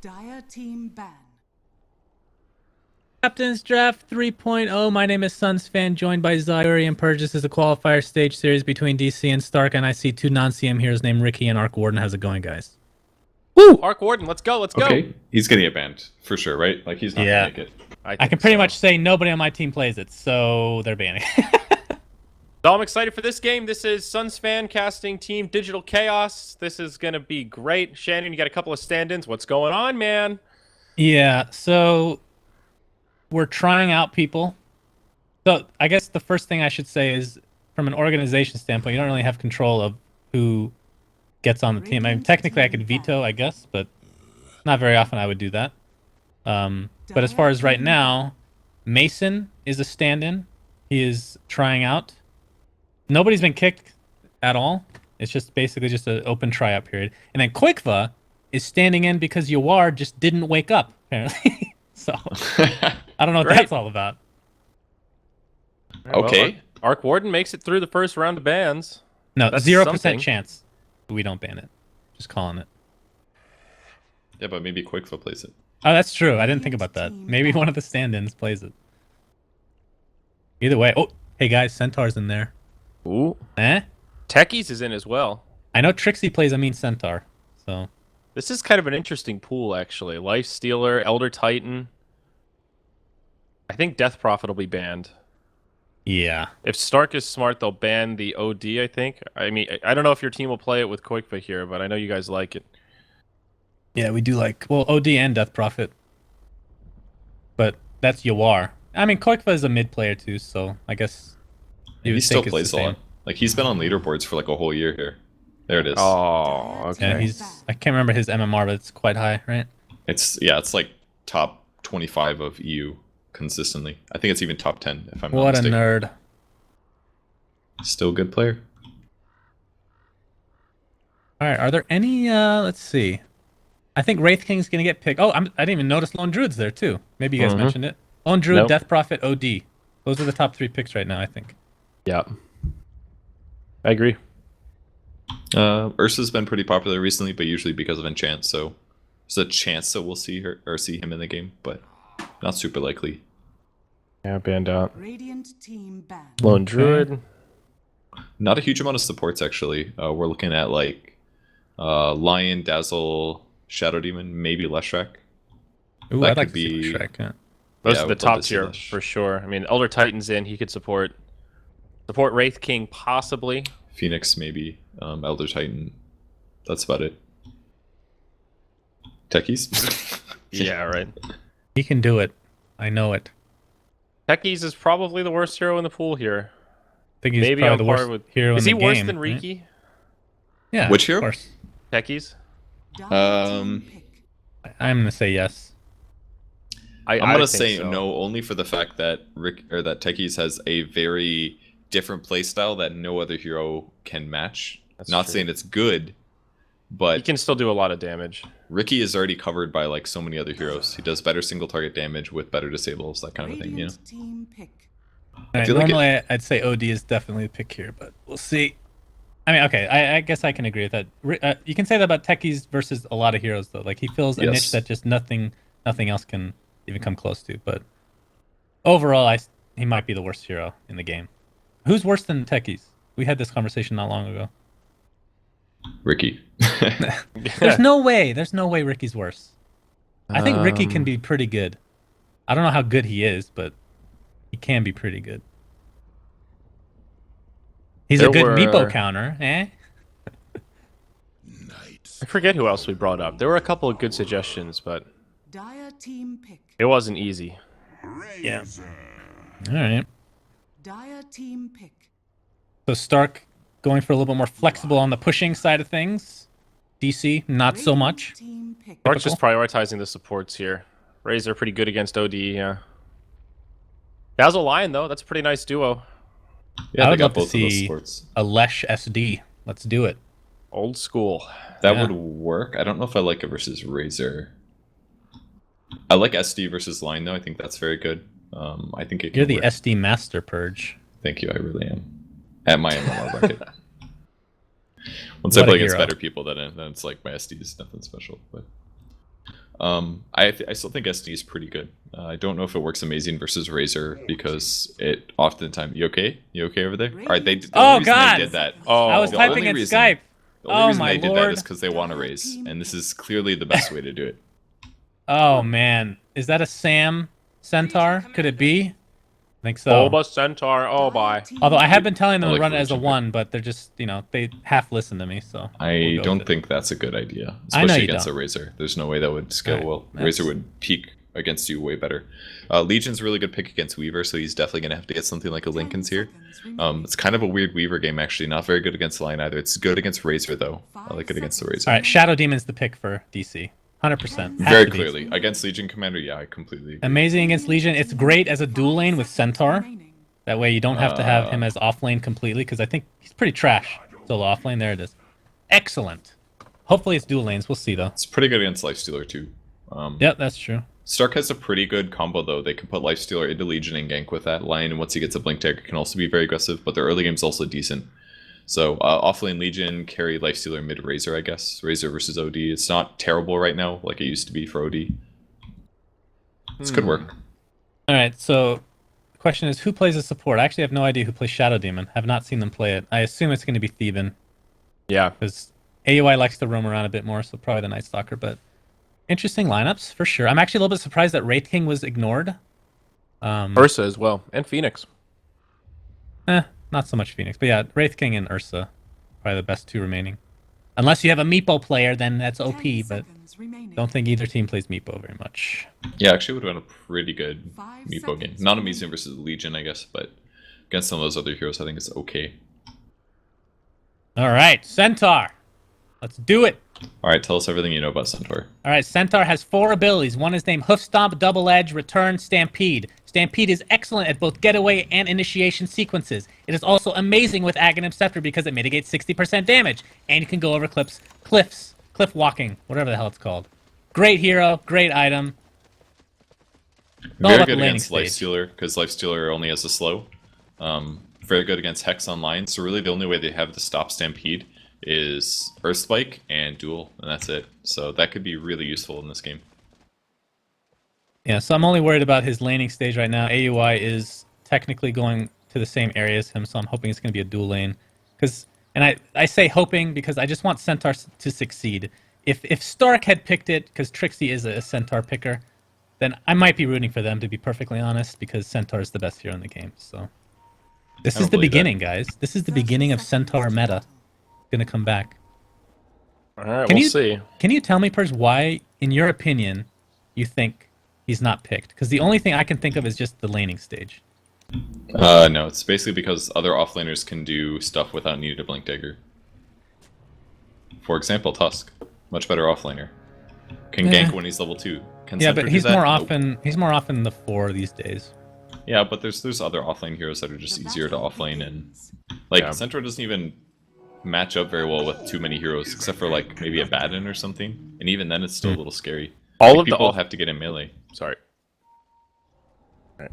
Dire team ban. Captain's Draft 3.0. My name is Suns Fan, joined by Zyuri and Purge. This is a qualifier stage series between DC and Stark, and I see two non-CM heroes named Ricky and Arc Warden. How's it going, guys? Woo! Arc Warden, let's go, let's go. Okay, he's getting a banned for sure, right? Like he's not gonna make it. I can pretty much say nobody on my team plays it, so they're banning. So I'm excited for this game. This is Suns Fan casting Team Digital Chaos. This is gonna be great. Shannon, you got a couple of stand-ins. What's going on, man? Yeah, so we're trying out people. So I guess the first thing I should say is, from an organization standpoint, you don't really have control of who gets on the team. I mean, technically I could veto, I guess, but not very often I would do that. But as far as right now, Mason is a stand-in. He is trying out. Nobody's been kicked at all. It's just basically just an open tryout period. And then Quickva is standing in because Yawar just didn't wake up, apparently. So I don't know what that's all about. Okay. Well, Arc Warden makes it through the first round of bans. No, That's 0% something. chance we don't ban it. Just calling it. Yeah, but maybe Quickfoot plays it. Oh, that's true. I didn't think about that. Maybe one of the stand-ins plays it. Either way. Oh, hey guys, Centaur's in there. Ooh. Eh? Techies is in as well. I know Trixie plays a mean Centaur, so... This is kind of an interesting pool, actually. Life Stealer, Elder Titan. I think Death Prophet will be banned. Yeah. If Stark is smart, they'll ban the OD, I think. I mean, I don't know if your team will play it with Quickva here, but I know you guys like it. Yeah, we do like... Well, OD and Death Prophet. But that's Yawar. I mean, Koikva is a mid player too, so I guess... He still plays a lot. Like, he's been on leaderboards for like a whole year here. There it is. Oh, okay. Yeah, he's... I can't remember his MMR, but it's quite high, right? It's like top 25 of EU consistently. I think it's even top 10 if I'm not What a mistaken. nerd. Still a good player. Alright, are there any... let's see. I think Wraith King's gonna get picked. Oh, I didn't even notice Lone Druid's there too. Maybe you guys mentioned it. Lone Druid, Nope. Death Prophet, OD. Those are the top 3 picks right now, I think. Yeah. I agree. Ursa's been pretty popular recently, but usually because of enchant, so there's a chance that we'll see her or see him in the game, but not super likely. Yeah, banned out. Radiant team ban. Lone Druid. Not a huge amount of supports actually. We're looking at like Lion, Dazzle, Shadow Demon, maybe Leshrac. Ooh, That I'd like could to see be- Shrek, yeah. Those Yeah, I are the would love top to see tier Lesh. for sure. I mean, Elder Titan's in. He could support Wraith King possibly. Phoenix maybe. Elder Titan. That's about it. Techies? Yeah, right. He can do it. I know it. Techies is probably the worst hero in the pool here. I think he's Maybe probably on the par worst with. hero Is in he the worse game, than right? Riki? Yeah, Which of hero? course. Techies? Dire team pick. I'm gonna say yes. I'm I gonna think say so. no, only for the fact that that Techies has a very different playstyle that no other hero can match. That's Not true. saying it's good, He but can still do a lot of damage. Ricky is already covered by like so many other heroes. He does better single target damage with better disables, that kind of thing. You know. Radiant team pick. Alright, feel like normally I'd say OD is definitely a pick here, but we'll see. I mean, okay, I guess I can agree with that. You can say that about Techies versus a lot of heroes, though. Like, he fills a Yes. niche that just nothing else can even come close to. But overall, he might be the worst hero in the game. Who's worse than Techies? We had this conversation not long ago. Ricky. There's no way Ricky's worse. I think Ricky can be pretty good. I don't know how good he is, but he can be pretty good. He's a good Meepo counter, eh? I forget who else we brought up. There were a couple of good suggestions, but Dire team pick. it wasn't easy. Yeah. All right. Dire team pick. So Stark going for a little bit more flexible on the pushing side of things. DC, not so much. Radiant team pick. Stark's just prioritizing the supports here. Rays are pretty good against OD, yeah. Dazzle Lion, though, that's a pretty nice duo. Yeah, I they would got love to both of those see sports. a Lesh SD. Let's do it. Old school. That Yeah. would work. I don't know if I like it versus Razor. I like SD versus Line though. I think that's very good. I think it can You're the work. SD master, Purge. Thank you. I really am. At my MMR bracket. Once I What a play against hero. better people, then it's like my SD is nothing special. But I still think SD is pretty good. I don't know if it works amazing versus Razor because it oftentimes. You okay? You okay over there? All right. The Oh, only reason God! they did that. Oh, I was the typing only in reason- Skype. The only Oh, reason my they did that lord. is because they want to raise, and this is clearly the best way to do it. Oh man, is that a Sam Centaur? Could it be? I think so. Bulba Centaur. Oh, bye. Although I have been telling them I to like run the it as a Legion pick. 1, but they're just, they half listen to me, so I we'll go don't with it. think that's a good idea, I know especially you against don't. a Razor. There's no way that would scale Alright, well. that's- Razor would peak against you way better. Legion's a really good pick against Weaver, so he's definitely gonna have to get something like a Lincoln's here. It's kind of a weird Weaver game actually, not very good against the line either. It's good against Razor though. I like it against the Razor. All right, Shadow Demon's the pick for DC. 100%. Has Very to be. clearly against Legion Commander, yeah, I completely agree. Amazing against Legion. It's great as a dual lane with Centaur. That way you don't have to have him as off lane completely, because I think he's pretty trash. Still off lane. There it is. Excellent. Hopefully it's dual lanes. We'll see though. It's pretty good against Lifestealer too. Yep, that's true. Stark has a pretty good combo though. They can put Lifestealer into Legion and gank with that. Lion, once he gets a Blink Dagger, can also be very aggressive, but their early game's also decent. So offlane Legion, carry Lifestealer, mid Razor, I guess. Razor versus OD. It's not terrible right now like it used to be for OD. This could work. All right, so the question is, who plays a support? I actually have no idea who plays Shadow Demon. Have not seen them play it. I assume it's going to be Theban, Yeah. because AUI likes to roam around a bit more, so probably the Night Stalker, but interesting lineups for sure. I'm actually a little bit surprised that Wraith King was ignored. Ursa as well. And Phoenix. Not so much Phoenix, but yeah, Wraith King and Ursa, probably the best two remaining. Unless you have a Meepo player, then that's OP, but don't think either team plays Meepo very much. Yeah, actually would have been a pretty good Meepo game. Not amazing versus Legion, I guess, but against some of those other heroes, I think it's okay. All right, Centaur. Let's do it. All right, tell us everything you know about Centaur. All right, Centaur has 4 abilities. One is named Hoof Stomp, Double Edge, Return, Stampede. Stampede is excellent at both getaway and initiation sequences. It is also amazing with aghanim scepter because it mitigates 60% damage, and you can go over cliffs, cliff walking, whatever the hell it's called. Great hero, great item. All Very about good the landing against stage. Lifestealer, because Lifestealer only has a slow. Very good against Hex online, so really the only way they have to stop Stampede is Earth Spike and Duel, and that's it. So that could be really useful in this game. Yeah, so I'm only worried about his laning stage right now. AUI is technically going to the same area as him, so I'm hoping it's going to be a dual lane. And I say hoping because I just want Centaur to succeed. If Stark had picked it, because Trixie is a Centaur picker, then I might be rooting for them, to be perfectly honest, because Centaur is the best hero in the game. So this I don't is the believe that. beginning, guys. This is the beginning of Centaur meta. Going to come back. All right, Can we'll you- see. Can you tell me, Pers, why, in your opinion, you think he's not picked? Because the only thing I can think of is just the laning stage. No, it's basically because other offlaners can do stuff without needing a Blink Dagger. For example, Tusk, much better offlaner. Can Yeah. gank when he's level 2. Can Yeah, Centaur but do he's that? more Nope. often the 4 these days. Yeah, but there's other offlane heroes that are just easier to offlane, and like Yeah. Centaur doesn't even match up very well with too many heroes, except for like maybe a Baden or something, and even then it's still a little scary. All Like, of the people off- have to get in melee. Sorry. Alright.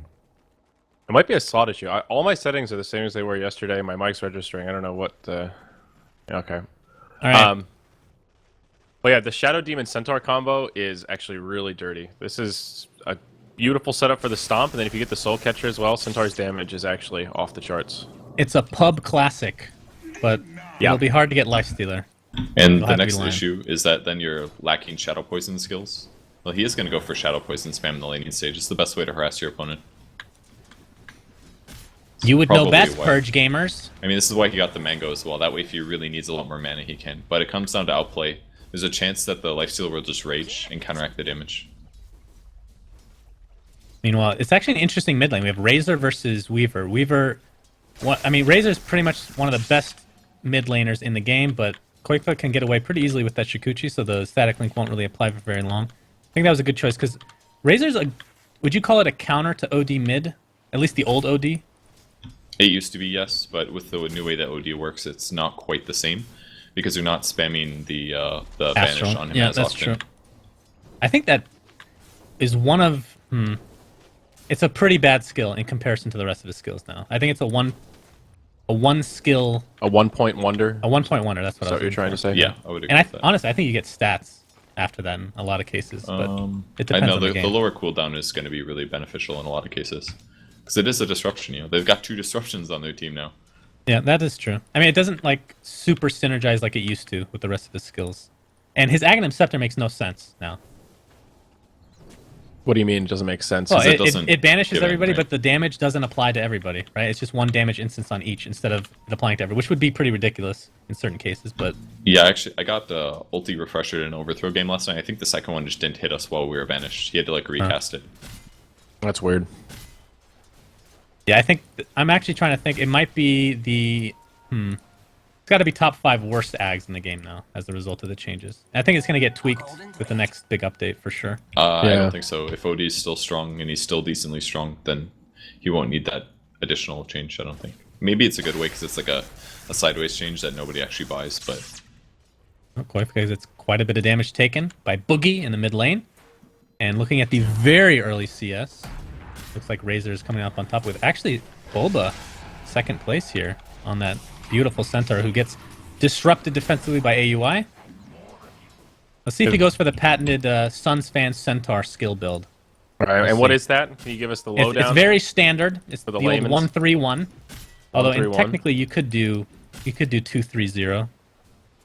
It might be a slot issue. All my settings are the same as they were yesterday. My mic's registering. I don't know what. Okay. All right. But yeah, the Shadow Demon Centaur combo is actually really dirty. This is a beautiful setup for the stomp, and then if you get the Soul Catcher as well, Centaur's damage is actually off the charts. It's a pub classic, but Yeah. it'll be hard to get Lifestealer. And You'll the have to be next lying. issue is that then you're lacking Shadow Poison skills. Well, he is going to go for Shadow Poison spam in the laning stage. It's the best way to harass your opponent. You would know Probably best, why. Purge gamers. I mean, this is why he got the Mango as well. That way, if he really needs a lot more mana, he can. But it comes down to outplay. There's a chance that the Lifestealer will just rage and counteract the damage. Meanwhile, it's actually an interesting mid lane. We have Razor versus Weaver. Razor's pretty much one of the best mid laners in the game, but Koikva can get away pretty easily with that Shikuchi, so the static link won't really apply for very long. I think that was a good choice, because Razor's would you call it a counter to OD mid? At least the old OD? It used to be, yes, but with the new way that OD works, it's not quite the same. Because you're not spamming the Vanish Astral. on him Yeah, as that's often. true. I think that is one of... It's a pretty bad skill in comparison to the rest of his skills now. I think it's a 1 a one skill, A 1-point wonder. a 1-point wonder. That's what Is I that was what you're trying to say? Yeah, I would agree And with that. honestly, I think you get stats after that in a lot of cases, but it I depends know on the the game. lower cooldown is going to be really beneficial in a lot of cases. Because it is a disruption, you know. They've got 2 disruptions on their team now. Yeah, that is true. I mean, it doesn't like super synergize like it used to with the rest of his skills. And his aghanim scepter makes no sense now. What do you mean? It doesn't make sense. Well, it it doesn't banishes give it, everybody, right? but the damage doesn't apply to everybody, right? It's just one damage instance on each instead of it applying to everybody, which would be pretty ridiculous in certain cases. But Yeah, actually, I got the ulti refresher in an overthrow game last night. I think the second one just didn't hit us while we were banished. He had to like recast it. That's weird. yeah, I think I'm actually trying to think. It might be the It's got to be top 5 worst ags in the game now as a result of the changes. And I think it's going to get tweaked with the next big update for sure. I Yeah. don't think so. If OD is still strong and he's still decently strong, then he won't need that additional change, I don't think. Maybe it's a good way because it's like a sideways change that nobody actually buys, but Oh, quite because it's quite a bit of damage taken by Boogie in the mid lane. And looking at the very early CS, looks like Razor is coming up on top with actually Bulba, second place here on that beautiful centaur who gets disrupted defensively by AUI. Let's see if he goes for the patented Suns fan centaur skill build. All right, Let's and what see. is that? Can you give us the It's, lowdown? it's very standard. It's For the the old layman's. 1-3-1. Although 1-3-1. technically you could do 2-3-0.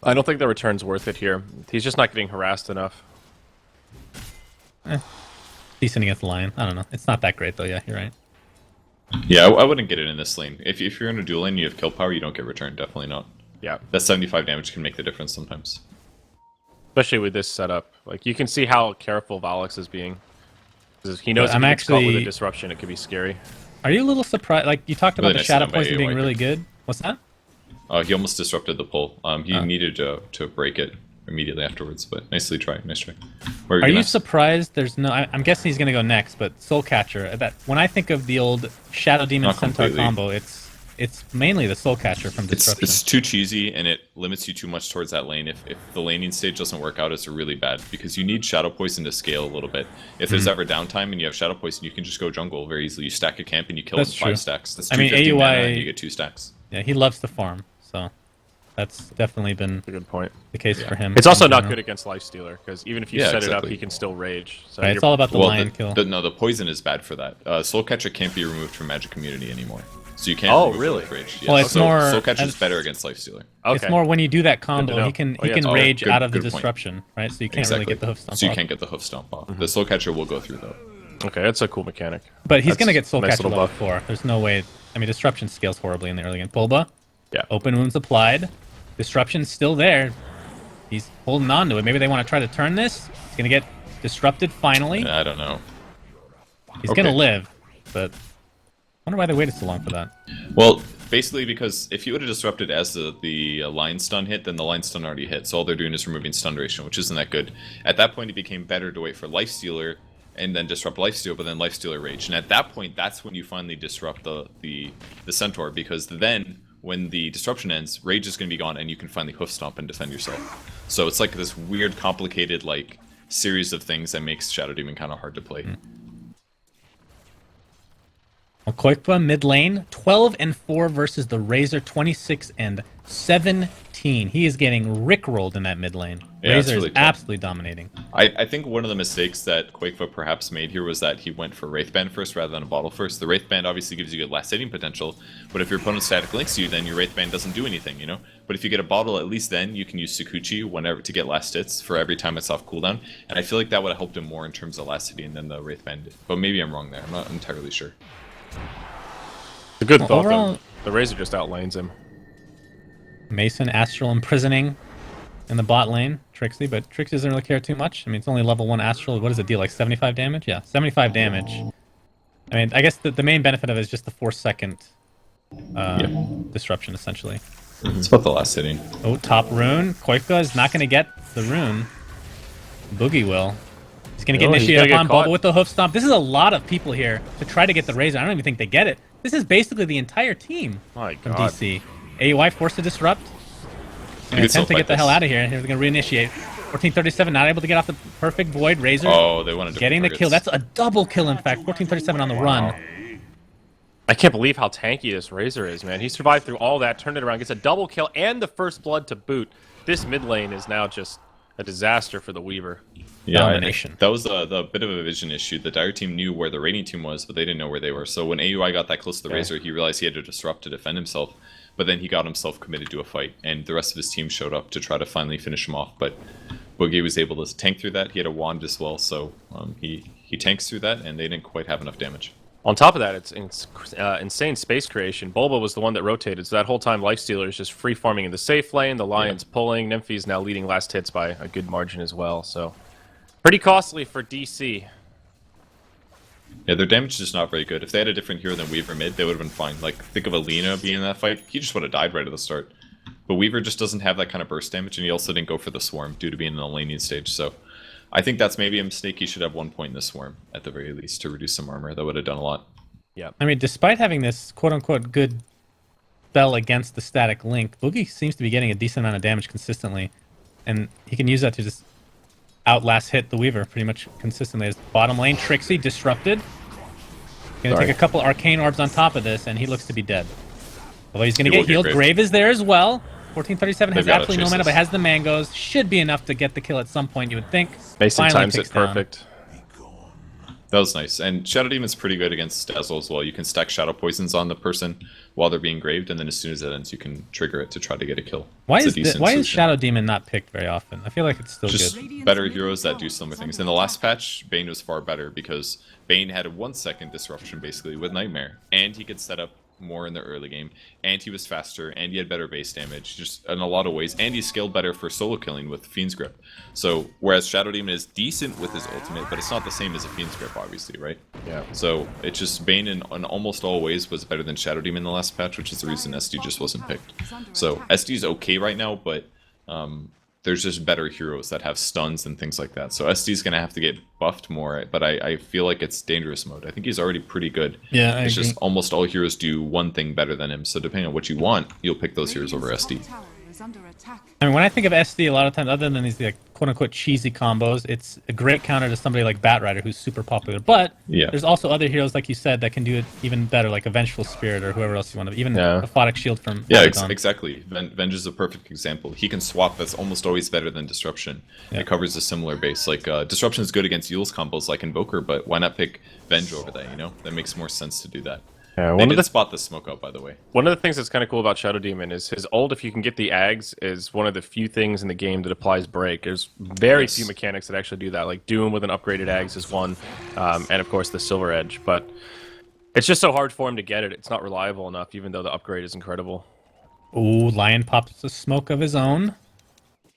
I don't think the return's worth it here. He's just not getting harassed enough. Decent against the Lion. I don't know. It's not that great though. Yeah, you're right. yeah, I wouldn't get it in this lane. If you're in a duel lane and you have kill power, you don't get returned. Definitely not. Yeah, That 75 damage can make the difference sometimes. especially with this setup. Like you can see how careful Valix is being. 'Cause he knows But if I'm he gets caught with a actually- disruption, it could be scary. Are you a little surprised? Like you talked about Really the nice shadow setup by poison being AOI really here. good. What's that? He almost disrupted the pull. He needed to break it immediately afterwards, but nicely tried. Nice try. Where Are you gonna- surprised there's no... I'm guessing he's going to go next, but Soul Catcher. That when I think of the old Shadow Demon Not Centaur completely. combo, it's mainly the Soul Catcher from Disruption. It's too cheesy and it limits you too much towards that lane. If the laning stage doesn't work out, it's really bad because you need Shadow Poison to scale a little bit. If there's ever downtime and you have Shadow Poison, you can just go jungle very easily. You stack a camp and you kill it That's in 5 true. stacks. That's I mean, 250 mana AUI and you get 2 stacks. Yeah, he loves to farm, so that's definitely been That's a good point. the case for him. It's also in not general. good against Lifestealer because even if you Yeah, set it up, exactly. he can still rage. So Right, you're- it's all about the Well, lion kill. the poison is bad for that. Soul Catcher can't be removed from Magic Community anymore. So you can't Oh, remove it really? with Rage. Well, it's so more- Soul Catcher's and- better against Lifestealer. Okay. It's more when you do that to combo, know. he can Oh, yeah, it's- rage good- out of the good point. disruption, right? So you can't really get the hoof stomp So you off. can't get the hoof stomp off. The Soul Catcher will go through though. Okay, that's a cool mechanic. But he's That's gonna get Soul a nice Catcher little level buff. 4. There's no way. I mean, disruption scales horribly in the early game. Bulba, Yeah. open wounds applied. Disruption's still there. He's holding on to it. Maybe they want to try to turn this. He's gonna get disrupted finally. I don't know. He's okay. gonna live, but I wonder why they waited so long for that. Well, basically because if you would have disrupted as the line stun hit, then the line stun already hit. So all they're doing is removing stun duration, which isn't that good. At that point, it became better to wait for Lifestealer and then disrupt Lifesteal, but then Lifestealer rage. And at that point, that's when you finally disrupt the Centaur, because then when the disruption ends, rage is going to be gone, and you can finally hoof stomp and defend yourself. So it's like this weird, complicated like series of things that makes Shadow Demon kind of hard to play. Okoikpa mid lane, 12-4 versus the Razor, 26-17. He is getting rickrolled in that mid lane. Yeah, it's Razor really is tough. absolutely dominating. I think one of the mistakes that Quakefoot perhaps made here was that he went for Wraithband first rather than a bottle first. The Wraithband obviously gives you good last hitting potential, but if your opponent static links you, then your Wraithband doesn't do anything, you know? But if you get a bottle, at least then you can use Sakuchi whenever to get last hits for every time it's off cooldown, and I feel like that would have helped him more in terms of last hitting than the Wraithband did. But maybe I'm wrong there, I'm not entirely sure. It's a good Well, thought, overall- though. The Razor just outlanes him. Mason, Astral imprisoning in the bot lane, Trixie, but Trixie doesn't really care too much. I mean, it's only level 1 Astral. What does it deal, like 75 damage? Yeah, 75 damage. I mean, I guess the main benefit of it is just the 4-second disruption, essentially. It's about the last hitting. Oh, top rune. Koika is not going to get the rune. Boogie will. He's going to get Oh, he's initiated gonna upon get caught. Bulba with the hoof stomp. This is a lot of people here to try to get the Razor. I don't even think they get it. This is basically the entire team My from God. DC. AUI forced to disrupt. You And can still attempt to fight get the hell this. out of here. He's going to reinitiate. 1437, not able to get off the perfect void. Razor Oh, they wanted to getting the kill. That's a double kill, in fact. 1437 on the run. I can't believe how tanky this Razor is, man. He survived through all that, turned it around, gets a double kill, and the first blood to boot. This mid lane is now just a disaster for the Weaver. Yeah, Domination. that was the bit of a vision issue. The Dire team knew where the Raiding team was, but they didn't know where they were. So when AUI got that close to the Razor, he realized he had to disrupt to defend himself. But then he got himself committed to a fight, and the rest of his team showed up to try to finally finish him off. But Boogie was able to tank through that. He had a wand as well, so he tanks through that, and they didn't quite have enough damage. On top of that, it's insane space creation. Bulba was the one that rotated, so that whole time Lifestealer is just free farming in the safe lane, the Lion's pulling, Nymphy's now leading last hits by a good margin as well, so pretty costly for DC. Yeah, their damage is just not very good. If they had a different hero than Weaver mid, they would have been fine. Like, think of Alina being in that fight. He just would have died right at the start. But Weaver just doesn't have that kind of burst damage, and he also didn't go for the Swarm due to being in the laning stage, so I think that's maybe a mistake. He should have 1 point in the Swarm, at the very least, to reduce some armor. That would have done a lot. Yeah. I mean, despite having this quote-unquote good spell against the static link, Boogie seems to be getting a decent amount of damage consistently, and he can use that to just outlast hit the Weaver pretty much consistently. His bottom lane, Trixie, disrupted. Gonna take a couple arcane orbs on top of this, and he looks to be dead. Although he's gonna get healed. Grave is there as well. 1437 has absolutely no mana, but has the mangoes. Should be enough to get the kill at some point, you would think. Mason times it perfect. That was nice. And Shadow Demon's pretty good against Dazzle as well. You can stack Shadow Poisons on the person while they're being graved, and then as soon as it ends, you can trigger it to try to get a kill. Why is Shadow Demon not picked very often? I feel like it's still just good. Better heroes that do similar things. In the last patch, Bane was far better because Bane had a 1 second disruption basically with Nightmare, and he could set up more in the early game, and he was faster, and he had better base damage, just in a lot of ways, and he scaled better for solo killing with Fiend's Grip. So, whereas Shadow Demon is decent with his ultimate, but it's not the same as a Fiend's Grip, obviously, right? Yeah. So, it's just Bane in almost all ways was better than Shadow Demon in the last patch, which is the reason SD just wasn't picked. So, SD is okay right now, but there's just better heroes that have stuns and things like that. So SD is going to have to get buffed more, but I feel like it's dangerous mode. I think he's already pretty good. Yeah, it's just almost all heroes do one thing better than him. So depending on what you want, you'll pick those heroes over SD. I mean, when I think of SD, a lot of times, other than these like quote-unquote cheesy combos, it's a great counter to somebody like Batrider, who's super popular. But there's also other heroes, like you said, that can do it even better, like a Vengeful Spirit or whoever else you want to. Even a Aphotic Shield from exactly. Venge is a perfect example. He can swap. That's almost always better than Disruption. It covers a similar base. Like Disruption is good against Yule's combos, like Invoker, but why not pick Venge over that? You know, that makes more sense to do that. Yeah, they did spot the smoke out, by the way. One of the things that's kind of cool about Shadow Demon is his ult, if you can get the Ags, is one of the few things in the game that applies break. There's very few mechanics that actually do that. Like Doom with an upgraded Ags is one, and of course the Silver Edge. But it's just so hard for him to get it. It's not reliable enough, even though the upgrade is incredible. Ooh, Lion pops a smoke of his own.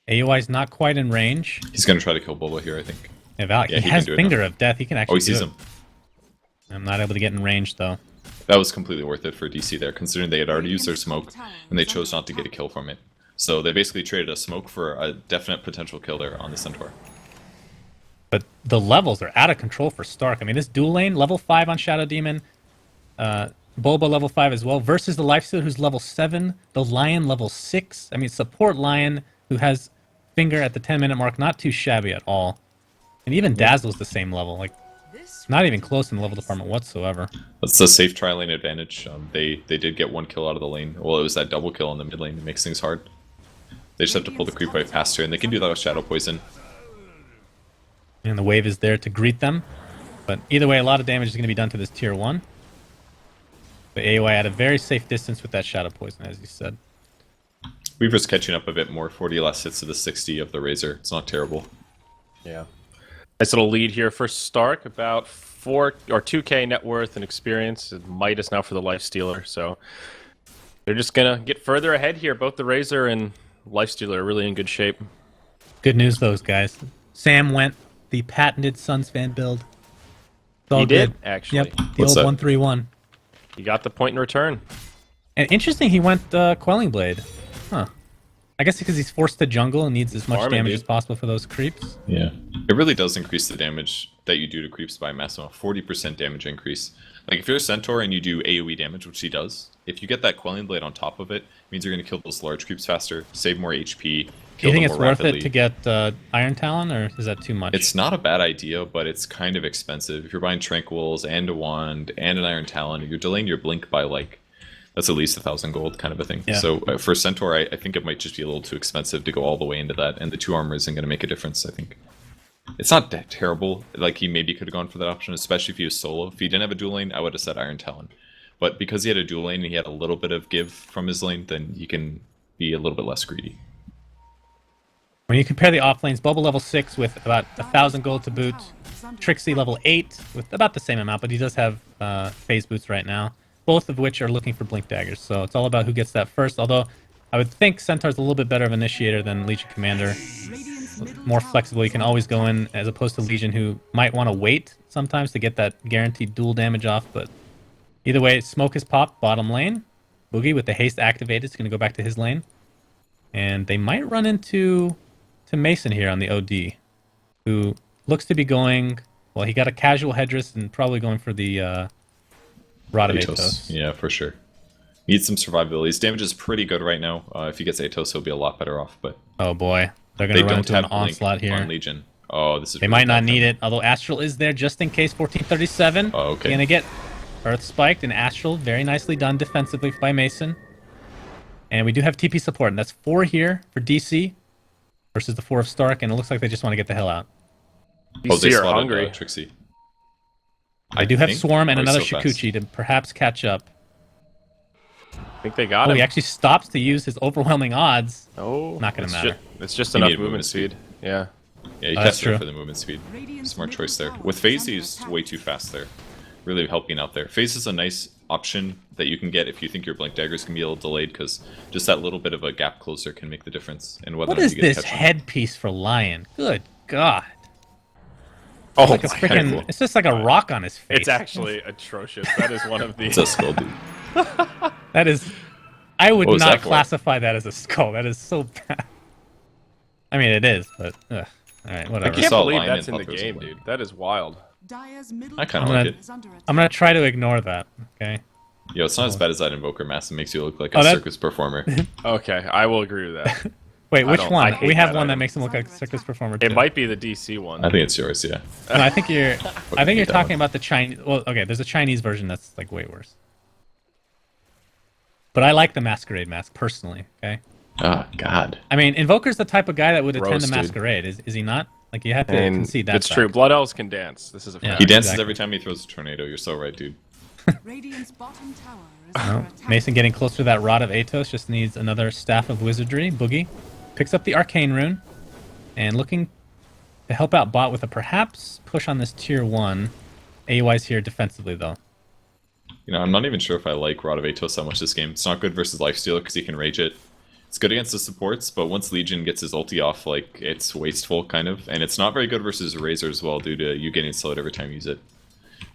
AOI's not quite in range. He's going to try to kill Boba here, I think. Yeah, he has Finger of Death. He can actually he sees him. I'm not able to get in range, though. That was completely worth it for DC there, considering they had already used their smoke, and they chose not to get a kill from it. So they basically traded a smoke for a definite potential kill there on the Centaur. But the levels are out of control for Stark. I mean, this dual lane, level 5 on Shadow Demon, Bulba level 5 as well, versus the Lifestealer who's level 7, the Lion level 6. I mean, support Lion who has Finger at the 10-minute mark, not too shabby at all. And even Dazzle's the same level. Like, not even close in the level department whatsoever. That's a safe tri lane advantage. They did get 1 kill out of the lane. Well, it was that double kill in the mid lane that makes things hard. They just have to pull the creep right past her, and they can do that with Shadow Poison. And the wave is there to greet them. But either way, a lot of damage is going to be done to this tier 1. But AOI at a very safe distance with that Shadow Poison, as you said. Weaver's catching up a bit more. 40 less hits to the 60 of the Razor. It's not terrible. Yeah. Nice little lead here for Stark, about 2k net worth and experience. Midas now for the Lifestealer, so they're just gonna get further ahead here. Both the Razor and Lifestealer are really in good shape. Good news, those guys. Sam went the patented Suns fan build. He did, actually. Yep, the old 131. He got the point in return. And interesting, he went Quelling Blade. Huh. I guess because he's forced to jungle and needs as much damage as possible for those creeps. Yeah. It really does increase the damage that you do to creeps by a maximum of 40% damage increase. Like if you're a centaur and you do AoE damage, which he does, if you get that quelling blade on top of it, means you're going to kill those large creeps faster, save more HP, Do you kill think them it's more worth rapidly. it to get Iron Talon, or is that too much? It's not a bad idea, but it's kind of expensive. If you're buying Tranquils and a wand and an Iron Talon, you're delaying your blink by like, that's at least 1,000 gold kind of a thing. Yeah. So for Centaur, I think it might just be a little too expensive to go all the way into that, and the 2 armor isn't going to make a difference, I think. It's not that terrible. Like, he maybe could have gone for that option, especially if he was solo. If he didn't have a dual lane, I would have said Iron Talon. But because he had a dual lane and he had a little bit of give from his lane, then he can be a little bit less greedy. When you compare the off lanes, Boba level 6 with about 1,000 gold to boot, Trixie level 8 with about the same amount, but he does have phase boots right now, both of which are looking for blink daggers. So it's all about who gets that first, although I would think Centaur's a little bit better of an initiator than Legion Commander. More flexible, you can always go in, as opposed to Legion, who might want to wait sometimes to get that guaranteed dual damage off, but either way, Smoke is popped bottom lane. Boogie with the haste activated is going to go back to his lane. And they might run into Mason here on the OD, who looks to be going, well, he got a casual headdress and probably going for the Rod of Atos. Yeah, for sure. Needs some survivability. His damage is pretty good right now. If he gets Atos, he'll be a lot better off, but Oh boy, they're going they to run don't into an have Blink onslaught here. on Legion. Oh, this is They really might not bad need for it, although Astral is there just in case. 1437. Oh, okay. Gonna get Earth Spiked, and Astral very nicely done defensively by Mason. And we do have TP support, and that's 4 here for DC versus the 4 of Stark, and it looks like they just want to get the hell out. Oh, they DC are slotted, hungry. Trixie. I do have think, Swarm and or another so fast. Shikuchi to perhaps catch up. I think they got Oh, him. he actually stops to use his overwhelming odds. Oh, Not gonna it's matter. It's just He enough needed movement speed. Yeah. Yeah, he Oh, that's kept it true. for the movement speed. Smart choice there. With Phase, he's way too fast there. Really helping out there. Phase is a nice option that you can get if you think your Blink Daggers can be a little delayed, because just that little bit of a gap closer can make the difference in whether What or not is you get this catch on. headpiece for Lion? Good God. Oh, Like a my freaking, God. it's just like a rock on his face. It's actually atrocious. That is one of the. It's a skull, dude. That is, I would What was not that for? classify that as a skull. That is so bad. I mean, it is, but ugh. All right, I whatever. you can't saw a believe lion that's and in the thought there was a game, blink. dude. That is wild. I kinda like it. I'm gonna try to ignore that. Okay. Yo, it's not as bad as that Invoker Mass. It makes you look like Oh, a that- circus performer. Okay, I will agree with that. Wait, which I one? hate We have that one that item. makes him look like a circus performer. It too. might be the DC one. I think it's yours, yeah. No, I think you're. I think you're hate that talking one. about the Chinese. Well, okay, there's a Chinese version that's like way worse. But I like the Masquerade mask personally. Okay. Ah, God. I mean, Invoker's the type of guy that would attend Gross, the dude. Masquerade. Is he not? Like you have to And concede that. it's true. Blood elves can dance. This is a Yeah. fact. He dances exactly. every time he throws a tornado. You're so right, dude. Radiant's bottom tower is Oh, under attack. Mason getting closer to that Rod of Atos, just needs another Staff of Wizardry. Boogie picks up the Arcane Rune and looking to help out bot with a perhaps push on this tier 1. AUI's here defensively though. You know, I'm not even sure if I like Rod of Atos that much this game. It's not good versus Lifestealer because he can rage it. It's good against the supports, but once Legion gets his ulti off, like, it's wasteful, kind of. And it's not very good versus Razor as well, due to you getting slowed every time you use it.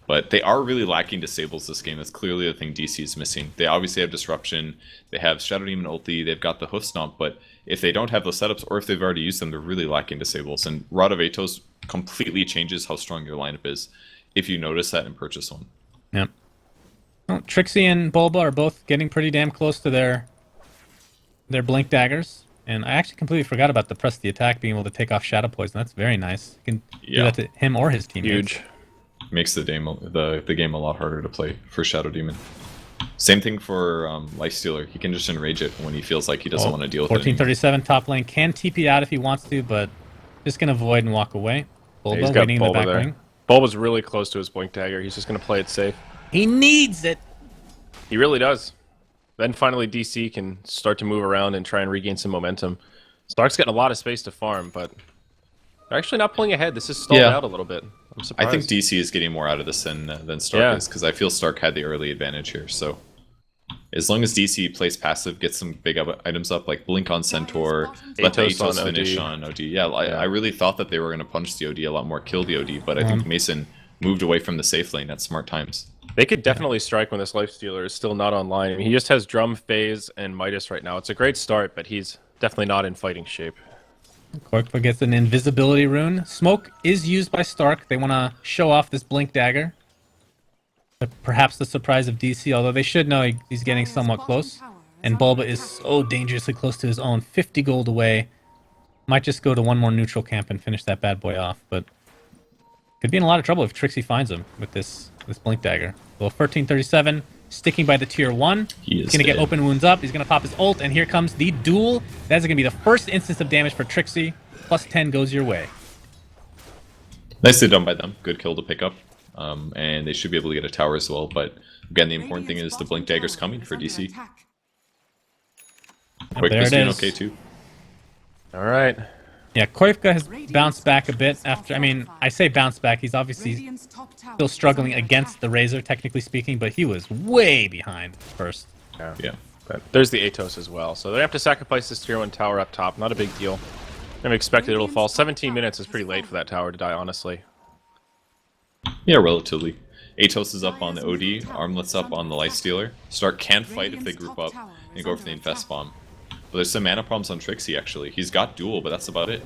But they are really lacking disables this game. That's clearly the thing DC is missing. They obviously have Disruption, they have Shadow Demon ulti, they've got the Hoof Stomp, but if they don't have those setups, or if they've already used them, they're really lacking disables. And Rod of Atos completely changes how strong your lineup is, if you notice that and purchase one. Yep. Well, Trixie and Bulba are both getting pretty damn close to their Blink Daggers. And I actually completely forgot about the press the attack being able to take off Shadow Poison. That's very nice. You can Yeah. do that to him or his teammates. Huge. Makes the game a lot harder to play for Shadow Demon. Same thing for Lifestealer. He can just enrage it when he feels like he doesn't want to deal with it. 1437 top lane can TP out if he wants to, but just gonna avoid and walk away. Bulba He's got waiting in the Bulba back there. ring. Bulba's really close to his blink dagger. He's just going to play it safe. He needs it. He really does. Then finally DC can start to move around and try and regain some momentum. Stark's getting a lot of space to farm, but they're actually not pulling ahead. This is stalled Yeah. out a little bit. I'm I surprised. think DC is getting more out of this than Stark Yeah. is, because I feel Stark had the early advantage here. So as long as DC plays passive, gets some big items up, like Blink on Centaur, let the Atos on Atos finish OD. on OD. Yeah, I really thought that they were going to punch the OD a lot more, kill the OD, but I think Mason moved away from the safe lane at smart times. They could definitely strike when this Lifestealer is still not online. I mean, he just has Drum, Phase, and Midas right now. It's a great start, but he's definitely not in fighting shape. Korkva gets an invisibility rune. Smoke is used by Stark. They want to show off this Blink Dagger. perhaps the surprise of DC, although they should know he's getting somewhat close. And Bulba is so dangerously close to his own, 50 gold away. Might just go to one more neutral camp and finish that bad boy off, but could be in a lot of trouble if Trixie finds him with this Blink Dagger. Well, 1337, sticking by the tier 1. He's going to get open wounds up. He's going to pop his ult, and here comes the duel. That's going to be the first instance of damage for Trixie. Plus 10 goes your way. Nicely done by them. Good kill to pick up. And they should be able to get a tower as well, but again, the important thing is the Blink Dagger's coming for DC. Quick there it doing is. okay too. All right. Yeah, Koivka has bounced back a bit after. I mean, I say bounce back. He's obviously still struggling against the Razor, technically speaking, but he was way behind first. Yeah. But there's the Atos as well, so they have to sacrifice this tier 1 tower up top. Not a big deal. Never expected it'll fall. 17 minutes is pretty late for that tower to die, honestly. Yeah, relatively. Atos is up on the OD, Armlet's up on the Lifestealer. Stark can fight if they group up and go for the Infest Bomb. But there's some mana problems on Trixie, actually. He's got duel, but that's about it.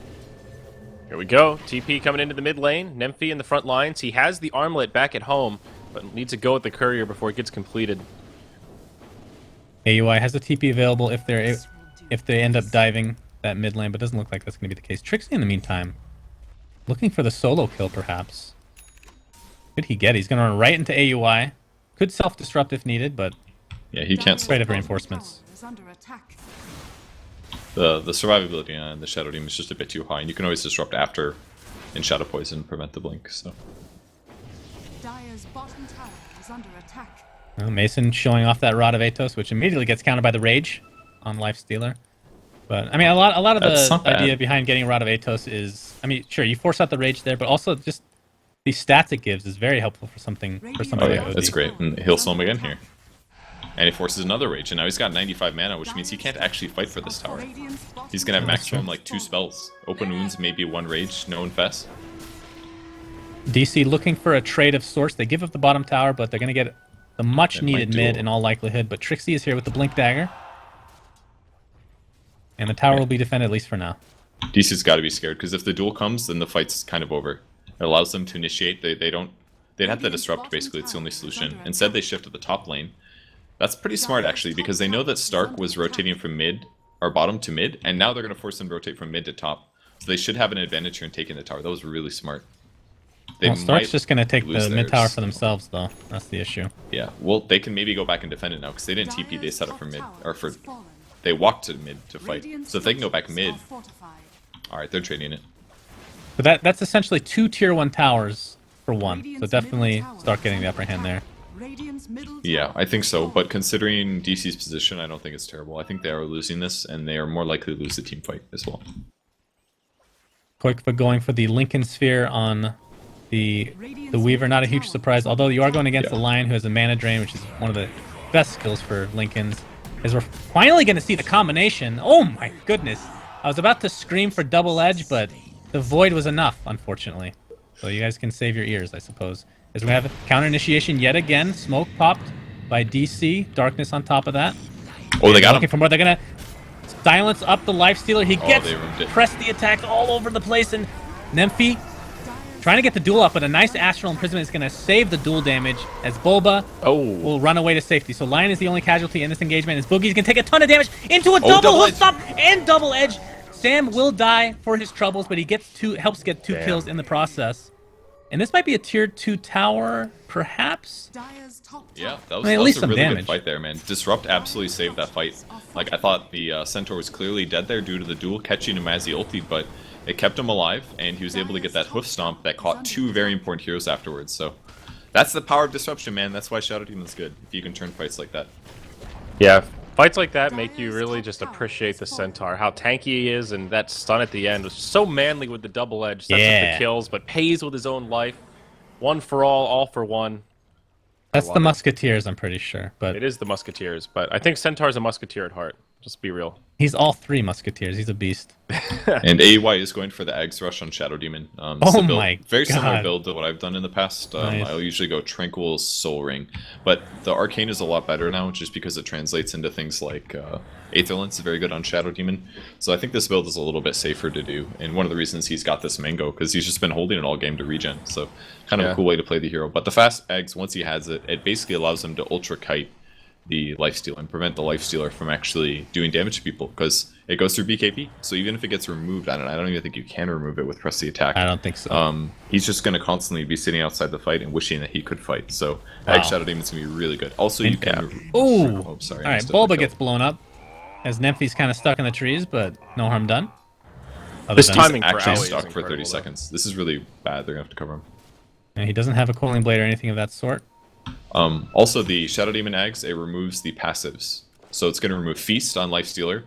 Here we go. TP coming into the mid lane. Nymphy in the front lines. He has the Armlet back at home, but needs to go with the Courier before it gets completed. AUI has a TP available if they end up diving that mid lane, but doesn't look like that's going to be the case. Trixie, in the meantime, looking for the solo kill, perhaps. Could he get it? He's going to run right into AUI. Could self-destruct if needed, but yeah, he can't. Afraid of reinforcements. The survivability on the Shadow Demon is just a bit too high, and you can always disrupt after in Shadow Poison and prevent the blink. So. Dire's bottom tower is under attack. Well, Mason showing off that Rod of Atos, which immediately gets countered by the Rage on Lifestealer. But I mean, a lot of the idea behind getting Rod of Atos is, I mean, sure, you force out the Rage there, but also just the stats it gives is very helpful for something. Oh yeah, that's great. And he'll slow him again here. And he forces another Rage, and now he's got 95 mana, which means he can't actually fight for this tower. He's gonna have maximum like 2 spells. Open Wounds, maybe 1 Rage, no Infest. DC looking for a trade of sorts. They give up the bottom tower, but they're gonna get the much needed mid in all likelihood. But Trixie is here with the Blink Dagger. And the tower will be defended, at least for now. DC's got to be scared, because if the duel comes, then the fight's kind of over. It allows them to initiate. They'd have to disrupt, basically. It's the only solution. Instead, they shift to the top lane. That's pretty smart, actually, because they know that Stark was rotating from mid, or bottom to mid, and now they're going to force him to rotate from mid to top. So they should have an advantage here in taking the tower. That was really smart. Well, Stark's just going to take the mid tower for themselves, though. That's the issue. Yeah, well, they can maybe go back and defend it now, because they didn't TP. They set up for mid, or for... They walked to mid to fight. So if they can go back mid... Alright, they're trading it. But that's essentially 2 tier 1 towers for 1. So definitely start getting the upper hand there. Yeah, I think so. But considering DC's position, I don't think it's terrible. I think they are losing this, and they are more likely to lose the team fight as well. Koikva going for the Lincoln Sphere on the Weaver. Not a huge surprise, although you are going against the Lion, who has a mana drain, which is one of the best skills for Lincolns. As we're finally going to see the combination. Oh my goodness. I was about to scream for double edge, but the void was enough, unfortunately. So you guys can save your ears, I suppose. As we have a counter initiation yet again. Smoke popped by DC. Darkness on top of that. Oh, they got him. For more. They're going to silence up the Lifestealer. He gets press the attack all over the place. And Nymphy trying to get the duel up, but a nice Astral Imprisonment is going to save the duel damage as Bulba will run away to safety. So Lion is the only casualty in this engagement, as Boogie's going to take a ton of damage into a double hook stop and double edge. Sam will die for his troubles, but he helps get 2 kills in the process. And this might be a tier 2 tower, perhaps? Yeah, that was a really good fight there, man. Disrupt absolutely saved that fight. Like, I thought the Centaur was clearly dead there due to the duel catching him as he ultied, but it kept him alive, and he was able to get that hoof stomp that caught 2 very important heroes afterwards. So that's the power of disruption, man. That's why Shadow Demon's good, if you can turn fights like that. Yeah, fights like that make you really just appreciate the Centaur, how tanky he is, and that stun at the end was so manly with the double edge. Sets up the kills, but pays with his own life. One for all for one. That's the Musketeers, I'm pretty sure. But it is the Musketeers, but I think Centaur's a Musketeer at heart. Just be real. He's all 3 musketeers. He's a beast. And AY is going for the Eggs Rush on Shadow Demon. Oh my very similar God. build to what I've done in the past. Nice. I'll usually go Tranquil Soul Ring, but the Arcane is a lot better now, just because it translates into things like Aetherlance is very good on Shadow Demon. So I think this build is a little bit safer to do, and one of the reasons he's got this Mango, because he's just been holding it all game to regen. So kind of a cool way to play the hero. But the fast Eggs, once he has it, it basically allows him to Ultra Kite the Lifesteal and prevent the Lifestealer from actually doing damage to people, because it goes through BKB. So even if it gets removed, I don't even think you can remove it with press the attack. I don't think so. He's just going to constantly be sitting outside the fight and wishing that he could fight. So Egg Shadow Demon's going to be really good. Also, you can... Oh, sorry. all right, Bulba gets blown up as Nemphy's kind of stuck in the trees, but no harm done. This timing for actually Owie is stuck for 30 incredible, though. seconds. This is really bad. They're going to have to cover him. And he doesn't have a Coiling Blade or anything of that sort. Also, the Shadow Demon Eggs, it removes the passives. So it's going to remove Feast on Lifestealer,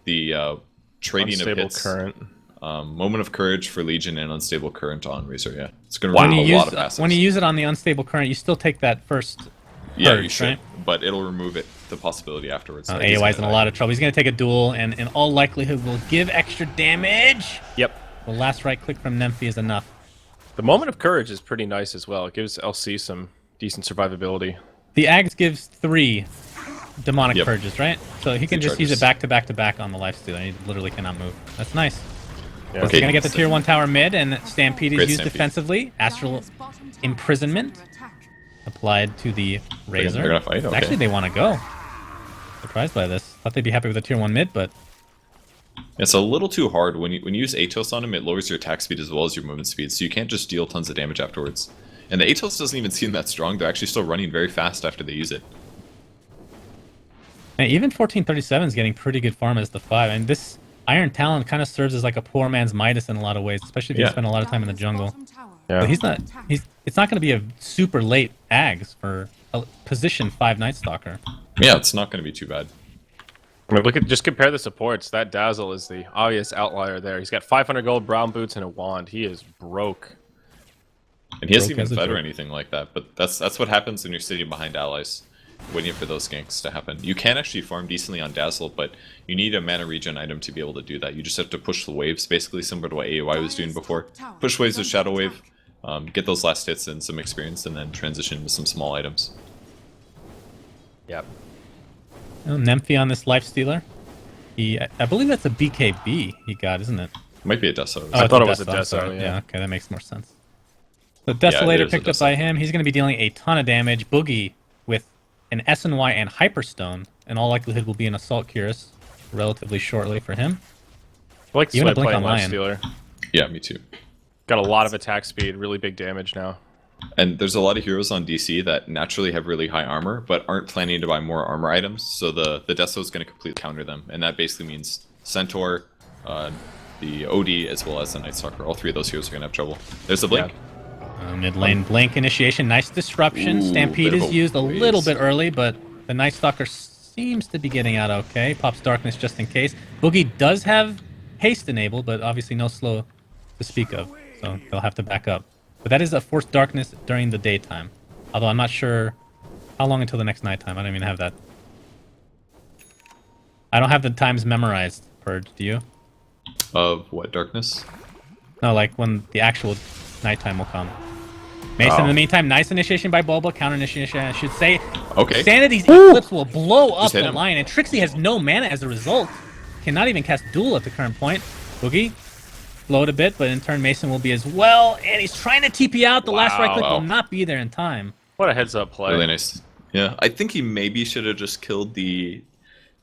the Trading Unstable of Hits, Current. Moment of Courage for Legion, and Unstable Current on Razor. Yeah, it's going to remove a lot of passives. When you use it on the Unstable Current, you still take that first yeah, purge, you should, right? but it'll remove it, the possibility afterwards. AOI's in a lot of trouble. He's going to take a duel, and in all likelihood will give extra damage. Yep. The last right click from Nemphy is enough. The Moment of Courage is pretty nice as well. It gives LC some decent survivability. The Ags gives 3 demonic Yep. purges, right? So he can 3 just use it charges. back to back to back on the Lifestealer. He literally cannot move. That's nice. Yeah. He's Okay. gonna get the tier 1 tower mid, and Stampede is Great used Stampede. defensively. Astral Dire's bottom tower Imprisonment is under attack. applied to the Razor. they're gonna fight? Okay. Actually, they want to go. Surprised by this. Thought they'd be happy with a tier 1 mid, but It's a little too hard. When you use Atos on him, it lowers your attack speed as well as your movement speed, so you can't just deal tons of damage afterwards. And the Atos doesn't even seem that strong. They're actually still running very fast after they use it. man, even 1437 is getting pretty good farm as the 5. And this Iron Talon kind of serves as like a poor man's Midas in a lot of ways, especially if you Yeah. spend a lot of time in the Dire's jungle. bottom tower Yeah. But he's not. It's not going to be a super late Ags for a position 5 Night Stalker. Yeah, it's not going to be too bad. I mean, just compare the supports. That Dazzle is the obvious outlier there. He's got 500 gold, brown boots, and a wand. He is broke. And he hasn't Broke as even a fed or joke. anything like that, but that's what happens when you're sitting behind allies, waiting for those ganks to happen. You can actually farm decently on Dazzle, but you need a mana regen item to be able to do that. You just have to push the waves, basically similar to what AOI was doing before. Push waves with Shadow Wave, get those last hits and some experience, and then transition to some small items. Yep. Oh, Nemphy on this Lifestealer. I believe that's a BKB he got, isn't it? Might be a Deso. Oh, thought it's it was a I'm Deso, sorry. yeah. Okay, that makes more sense. The Desolator is a picked up Deso. by him. He's going to be dealing a ton of damage. Boogie with an SNY and Hyperstone. In all likelihood will be an Assault Cuirass relatively shortly for him. I like Even a Sweat blink playing on Lion. Lifestealer. Yeah, me too. Got a lot of attack speed, really big damage now. And there's a lot of heroes on DC that naturally have really high armor, but aren't planning to buy more armor items, so the Deso is going to completely counter them, and that basically means Centaur, the OD, as well as the Night Stalker. All 3 of those heroes are going to have trouble. There's the Blink. Mid lane Blink initiation. Nice disruption. Ooh, Stampede bit of is a used a little waste. bit early, but the Night Stalker seems to be getting out okay. Pops Darkness just in case. Boogie does have haste enabled, but obviously no slow to speak of, so they'll have to back up. But that is a forced darkness during the daytime. Although I'm not sure how long until the next nighttime. I don't even have that. I don't have the times memorized, Purge. Do you? Of what, Darkness? No, like when the actual nighttime will come. Mason, in the meantime, nice initiation by Bulba. Counter initiation, I should say. Okay. Sanity's Eclipse will blow up Just hit the him. Lion, and Trixie has no mana as a result. Cannot even cast Duel at the current point. Boogie, slowed a bit, but in turn Mason will be as well, and he's trying to TP out. The last right click Wow. will not be there in time. What a heads-up play. Really nice. Yeah, I think he maybe should have just killed the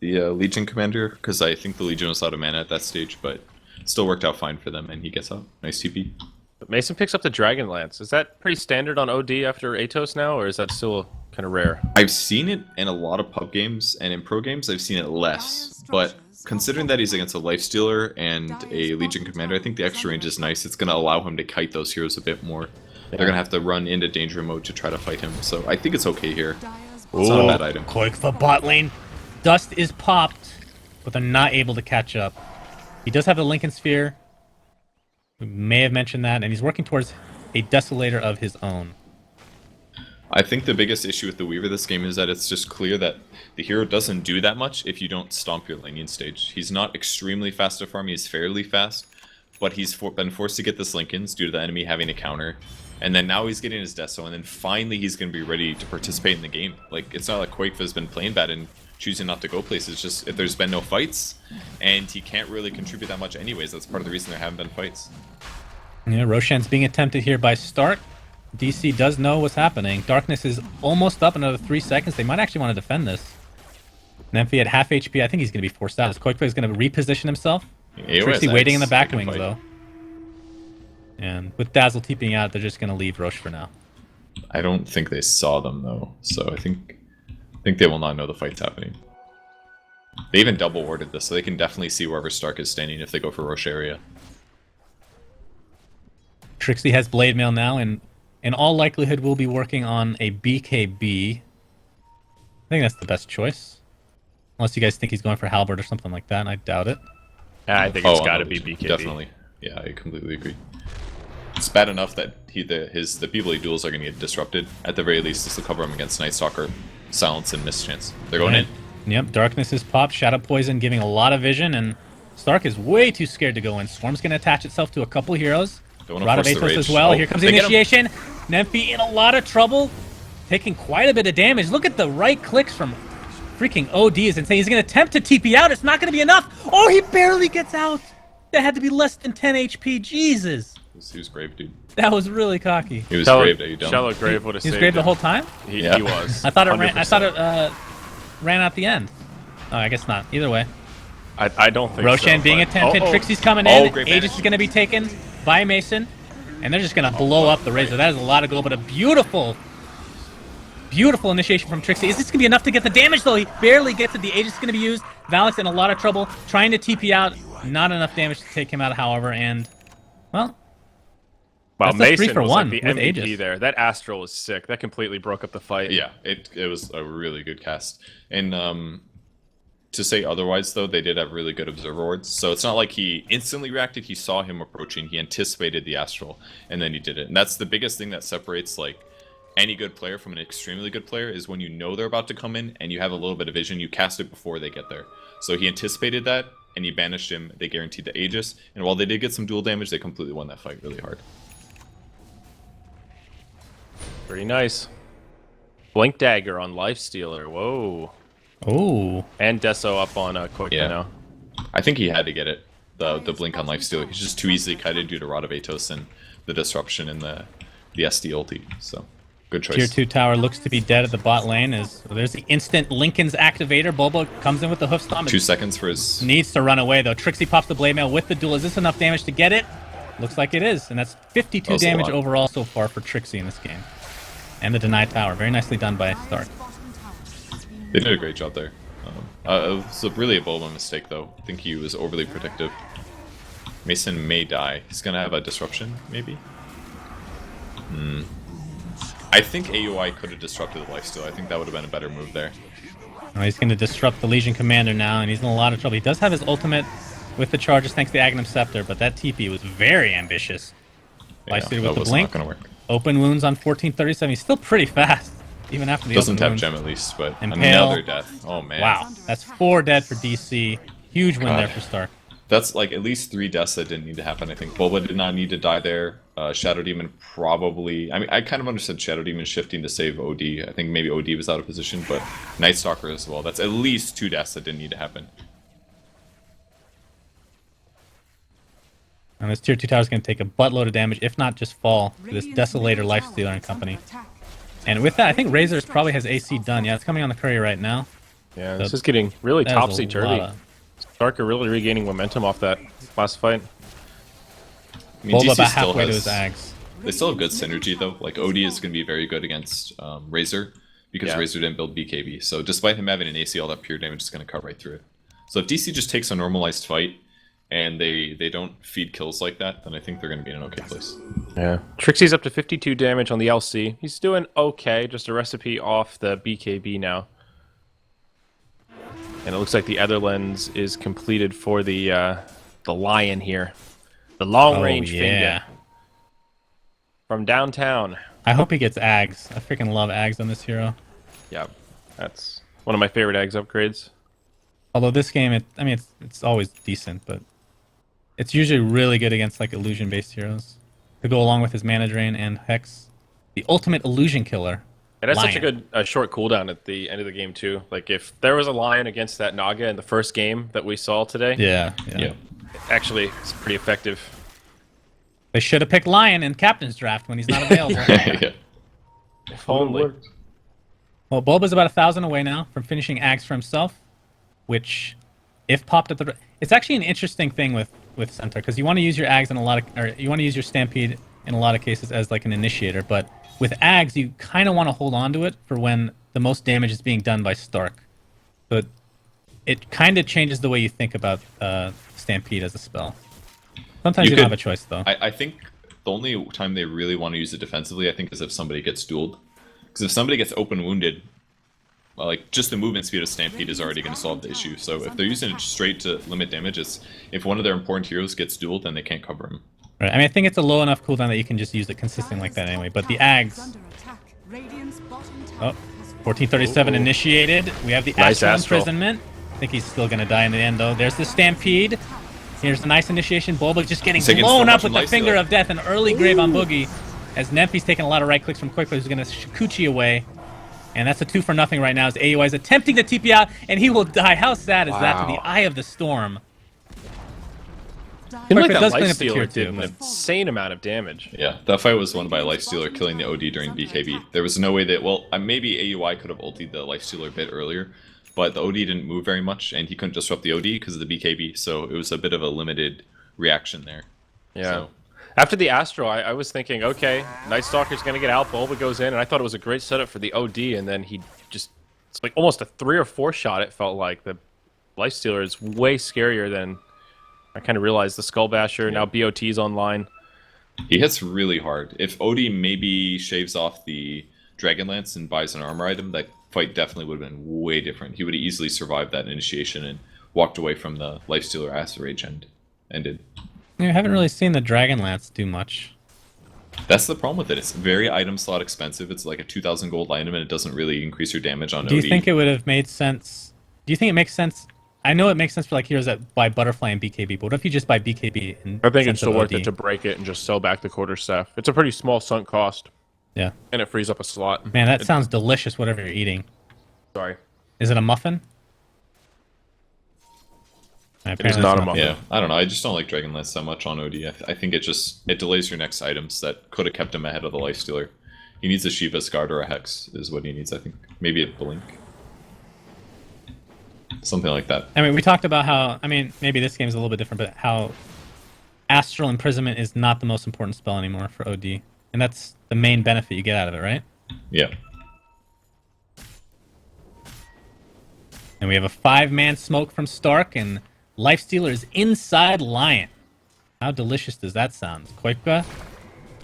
Legion commander, because I think the Legion was out of mana at that stage, but it still worked out fine for them, and he gets out. Nice TP. But Mason picks up the Dragon Lance. Is that pretty standard on OD after Atos now, or is that still kind of rare? I've seen it in a lot of pub games, and in pro games I've seen it less, but considering that he's against a Lifestealer and a Legion commander, I think the extra range is nice. It's going to allow him to kite those heroes a bit more. They're going to have to run into danger mode to try to fight him, so I think it's okay here. Dire's It's not a bad item. Quick for bot lane. Dust is popped, but they're not able to catch up. He does have the Lincoln Sphere. We may have mentioned that, and he's working towards a Desolator of his own. I think the biggest issue with the Weaver this game is that it's just clear that the hero doesn't do that much if you don't stomp your laning stage. He's not extremely fast to farm, he's fairly fast, but he's been forced to get this Linken's due to the enemy having a counter. And then now he's getting his Deso, and then finally he's going to be ready to participate in the game. Like, it's not like Quake has been playing bad and choosing not to go places. It's just if there's been no fights, and he can't really contribute that much anyways. That's part of the reason there haven't been fights. Yeah, Roshan's being attempted here by Stark. DC does know what's happening. Darkness is almost up, another 3 seconds. They might actually want to defend this. Nemphy at half HP. I think he's going to be forced out. As Quake is going to reposition himself. Trixie waiting in the back wings, though. And with Dazzle TPing out, they're just going to leave Roche for now. I don't think they saw them, though. So I think they will not know the fight's happening. They even double warded this, so they can definitely see wherever Stark is standing if they go for Roche area. Trixie has Blade Mail now, and in all likelihood will be working on a BKB. I think that's the best choice. Unless you guys think he's going for Halberd or something like that, and I doubt it. I think it's got to be BKB. Definitely. Yeah, I completely agree. It's bad enough that the people he duels are going to get disrupted. At the very least, this will cover him against Night Stalker, Silence, and Mischance. They're going in. Yep, Darkness is popped, Shadow Poison giving a lot of vision, and Stark is way too scared to go in. Swarm's going to attach itself to a couple heroes. Rod of Atos as well. Here comes the initiation. Nemphy in a lot of trouble, taking quite a bit of damage. Look at the right clicks from freaking OD is insane. He's going to attempt to TP out. It's not going to be enough. Oh, he barely gets out. That had to be less than 10 HP. Jesus. He was grave, dude. That was really cocky. He was grave. Are you dumb? Shallow Grave would have saved He was grave him. the whole time? He was. I thought it 100%. ran out the end. Oh, I guess not. Either way. I don't think Roshan so, being but- attempted. Oh, oh. Trixie's coming in. great Aegis vanish. is going to be taken by Mason. And they're just going to blow up the Razor. That is a lot of gold, but a beautiful initiation from Trixie. Is this going to be enough to get the damage, though? He barely gets it. The Aegis is going to be used. Valak's in a lot of trouble. Trying to TP out. Not enough damage to take him out, however. And, well, Wow, that's a 3 Mason for was 1 like the with MVP Aegis. there. That Astral was sick. That completely broke up the fight. Yeah, it was a really good cast. And to say otherwise, though, they did have really good observer wards. So it's not like he instantly reacted. He saw him approaching. He anticipated the Astral, and then he did it. And that's the biggest thing that separates like any good player from an extremely good player is when you know they're about to come in and you have a little bit of vision, you cast it before they get there. So he anticipated that, and he banished him. They guaranteed the Aegis. And while they did get some dual damage, they completely won that fight really hard. Pretty nice. Blink Dagger on Lifestealer. Whoa. Oh. And Deso up on Quick now. I think he had to get it. The blink on Lifestealer. He's just too easily kited due to Rod of Atos and the disruption in the SD ulti. So, good choice. Tier 2 tower looks to be dead at the bot lane. There's the instant Linken's activator. Bobo comes in with the hoof stomp. 2 seconds for his... Needs to run away, though. Trixie pops the Blade Mail with the duel. Is this enough damage to get it? Looks like it is. And that's 52 damage overall so far for Trixie in this game. And the denied tower. Very nicely done by Stark. They did a great job there. It was really a Boba mistake, though. I think he was overly protective. Mason may die. He's going to have a disruption, maybe? I think AUI could have disrupted the lifesteal. I think that would have been a better move there. Oh, he's going to disrupt the Legion Commander now, and he's in a lot of trouble. He does have his ultimate with the charges thanks to the aghanim scepter, but that TP was very ambitious. Lifesteal with the blink. Not going to work. Open wounds on 1437. He's still pretty fast, even after the Doesn't open have wounds. gem at least, but Impale. another death. Oh, man. Wow, that's 4 dead for DC. Huge win there for Stark. That's like at least 3 deaths that didn't need to happen, I think. Boba did not need to die there. Shadow Demon probably... I mean, I kind of understood Shadow Demon shifting to save OD. I think maybe OD was out of position, but Night Stalker as well. That's at least 2 deaths that didn't need to happen. And this tier 2 tower is going to take a buttload of damage, if not just fall, to this Desolator, Lifestealer, and company. And with that, I think Razor's probably has AC done. Yeah, it's coming on the courier right now. Yeah, this is getting really That is a topsy-turvy. lot of- Stark are really regaining momentum off that last fight. I mean, Bulba DC about still halfway to has... his Ags. They still have good synergy, though. Like, OD is going to be very good against Razor, because Yeah. Razor didn't build BKB. So despite him having an AC, all that pure damage is going to cut right through it. So if DC just takes a normalized fight, and they don't feed kills like that, then I think they're going to be in an okay place. Yeah. Trixie's up to 52 damage on the LC. He's doing okay, just a recipe off the BKB now. And it looks like the other lens is completed for the lion here. The long-range finger. From downtown. I hope he gets Ags. I freaking love Ags on this hero. Yeah, that's one of my favorite Ags upgrades. Although this game, it's always decent, but it's usually really good against like illusion-based heroes to go along with his mana drain and Hex, the ultimate illusion killer. It has Lion. such a good short cooldown at the end of the game too. Like if there was a Lion against that Naga in the first game that we saw today, Yeah. actually it's pretty effective. They should have picked Lion in Captain's Draft when he's not available. Yeah. If only. Well, Bulba's about 1,000 away now from finishing Ags for himself, which, if popped at the... It's actually an interesting thing with Centaur, because you want to use your Ags in a lot of... Or you want to use your Stampede in a lot of cases as like an initiator, but with Ags, you kind of want to hold on to it for when the most damage is being done by Stark. But it kind of changes the way you think about Stampede as a spell. Sometimes you don't have a choice, though. I think the only time they really want to use it defensively, I think, is if somebody gets dueled. Because if somebody gets open wounded, well, like just the movement speed of Stampede is already going to solve the issue. So if they're using it straight to limit damage, if one of their important heroes gets dueled, then they can't cover him. Right. I mean, I think it's a low enough cooldown that you can just use it consistently like that anyway. But the Ags... Oh, 1437 initiated. We have the Nice Astral Astral. Imprisonment. I think he's still going to die in the end, though. There's the Stampede. Here's the nice initiation. Bulba just getting Taking so blown much up with from the Finger Lifestealer. of Death. An early grave on Boogie. As Nemphy's taking a lot of right clicks from Quick, who's going to Shikuchi away. And that's a 2 for nothing right now as AUI is attempting to TP out, and he will die. How sad is that to the Wow. Eye of the Storm? Seemed like Quick, it that does clean up the tier Lifestealer did two, an but- insane amount of damage. Yeah, that fight was won by Lifestealer killing the OD during BKB. There was no way that, well, maybe AUI could have ultied the Lifestealer a bit earlier, but the OD didn't move very much, and he couldn't disrupt the OD because of the BKB, so it was a bit of a limited reaction there. Yeah. So, After the Astral, I was thinking, okay, Night Stalker's going to get out, Bulba goes in, and I thought it was a great setup for the OD, and then he just... It's like almost a 3 or 4 shot, it felt like. The Lifestealer is way scarier than... I kind of realized the Skull Basher, now BOT's online. he hits really hard. If OD maybe shaves off the Dragonlance and buys an armor item, that fight definitely would have been way different. He would have easily survived that initiation and walked away from the Lifestealer Acid Rage ended. You haven't really seen the Dragonlance do much. That's the problem with it. It's very item slot expensive. It's like a 2,000 gold item, and it doesn't really increase your damage on OD. Do you think it would have made sense? Do you think it makes sense? I know it makes sense for like heroes that buy Butterfly and BKB, but what if you just buy BKB and I think it's sense still of worth OD? it to break it and just sell back the quarterstaff. It's a pretty small sunk cost, Yeah. and it frees up a slot. Man, that sounds delicious, whatever you're eating. Sorry. Is it a muffin? Apparently not it's a muffin. Yeah, I don't know. I just don't like Dragonlance so much on OD. I think it delays your next items that could have kept him ahead of the Lifestealer. He needs a Shiva's Guard or a Hex is what he needs, I think. Maybe a Blink. Something like that. I mean, we talked about how, I mean, maybe this game's a little bit different, but how Astral Imprisonment is not the most important spell anymore for OD. And that's the main benefit you get out of it, right? Yeah. And we have a 5-man smoke from Stark, and Lifestealer is inside Lion. How delicious does that sound? Koipka.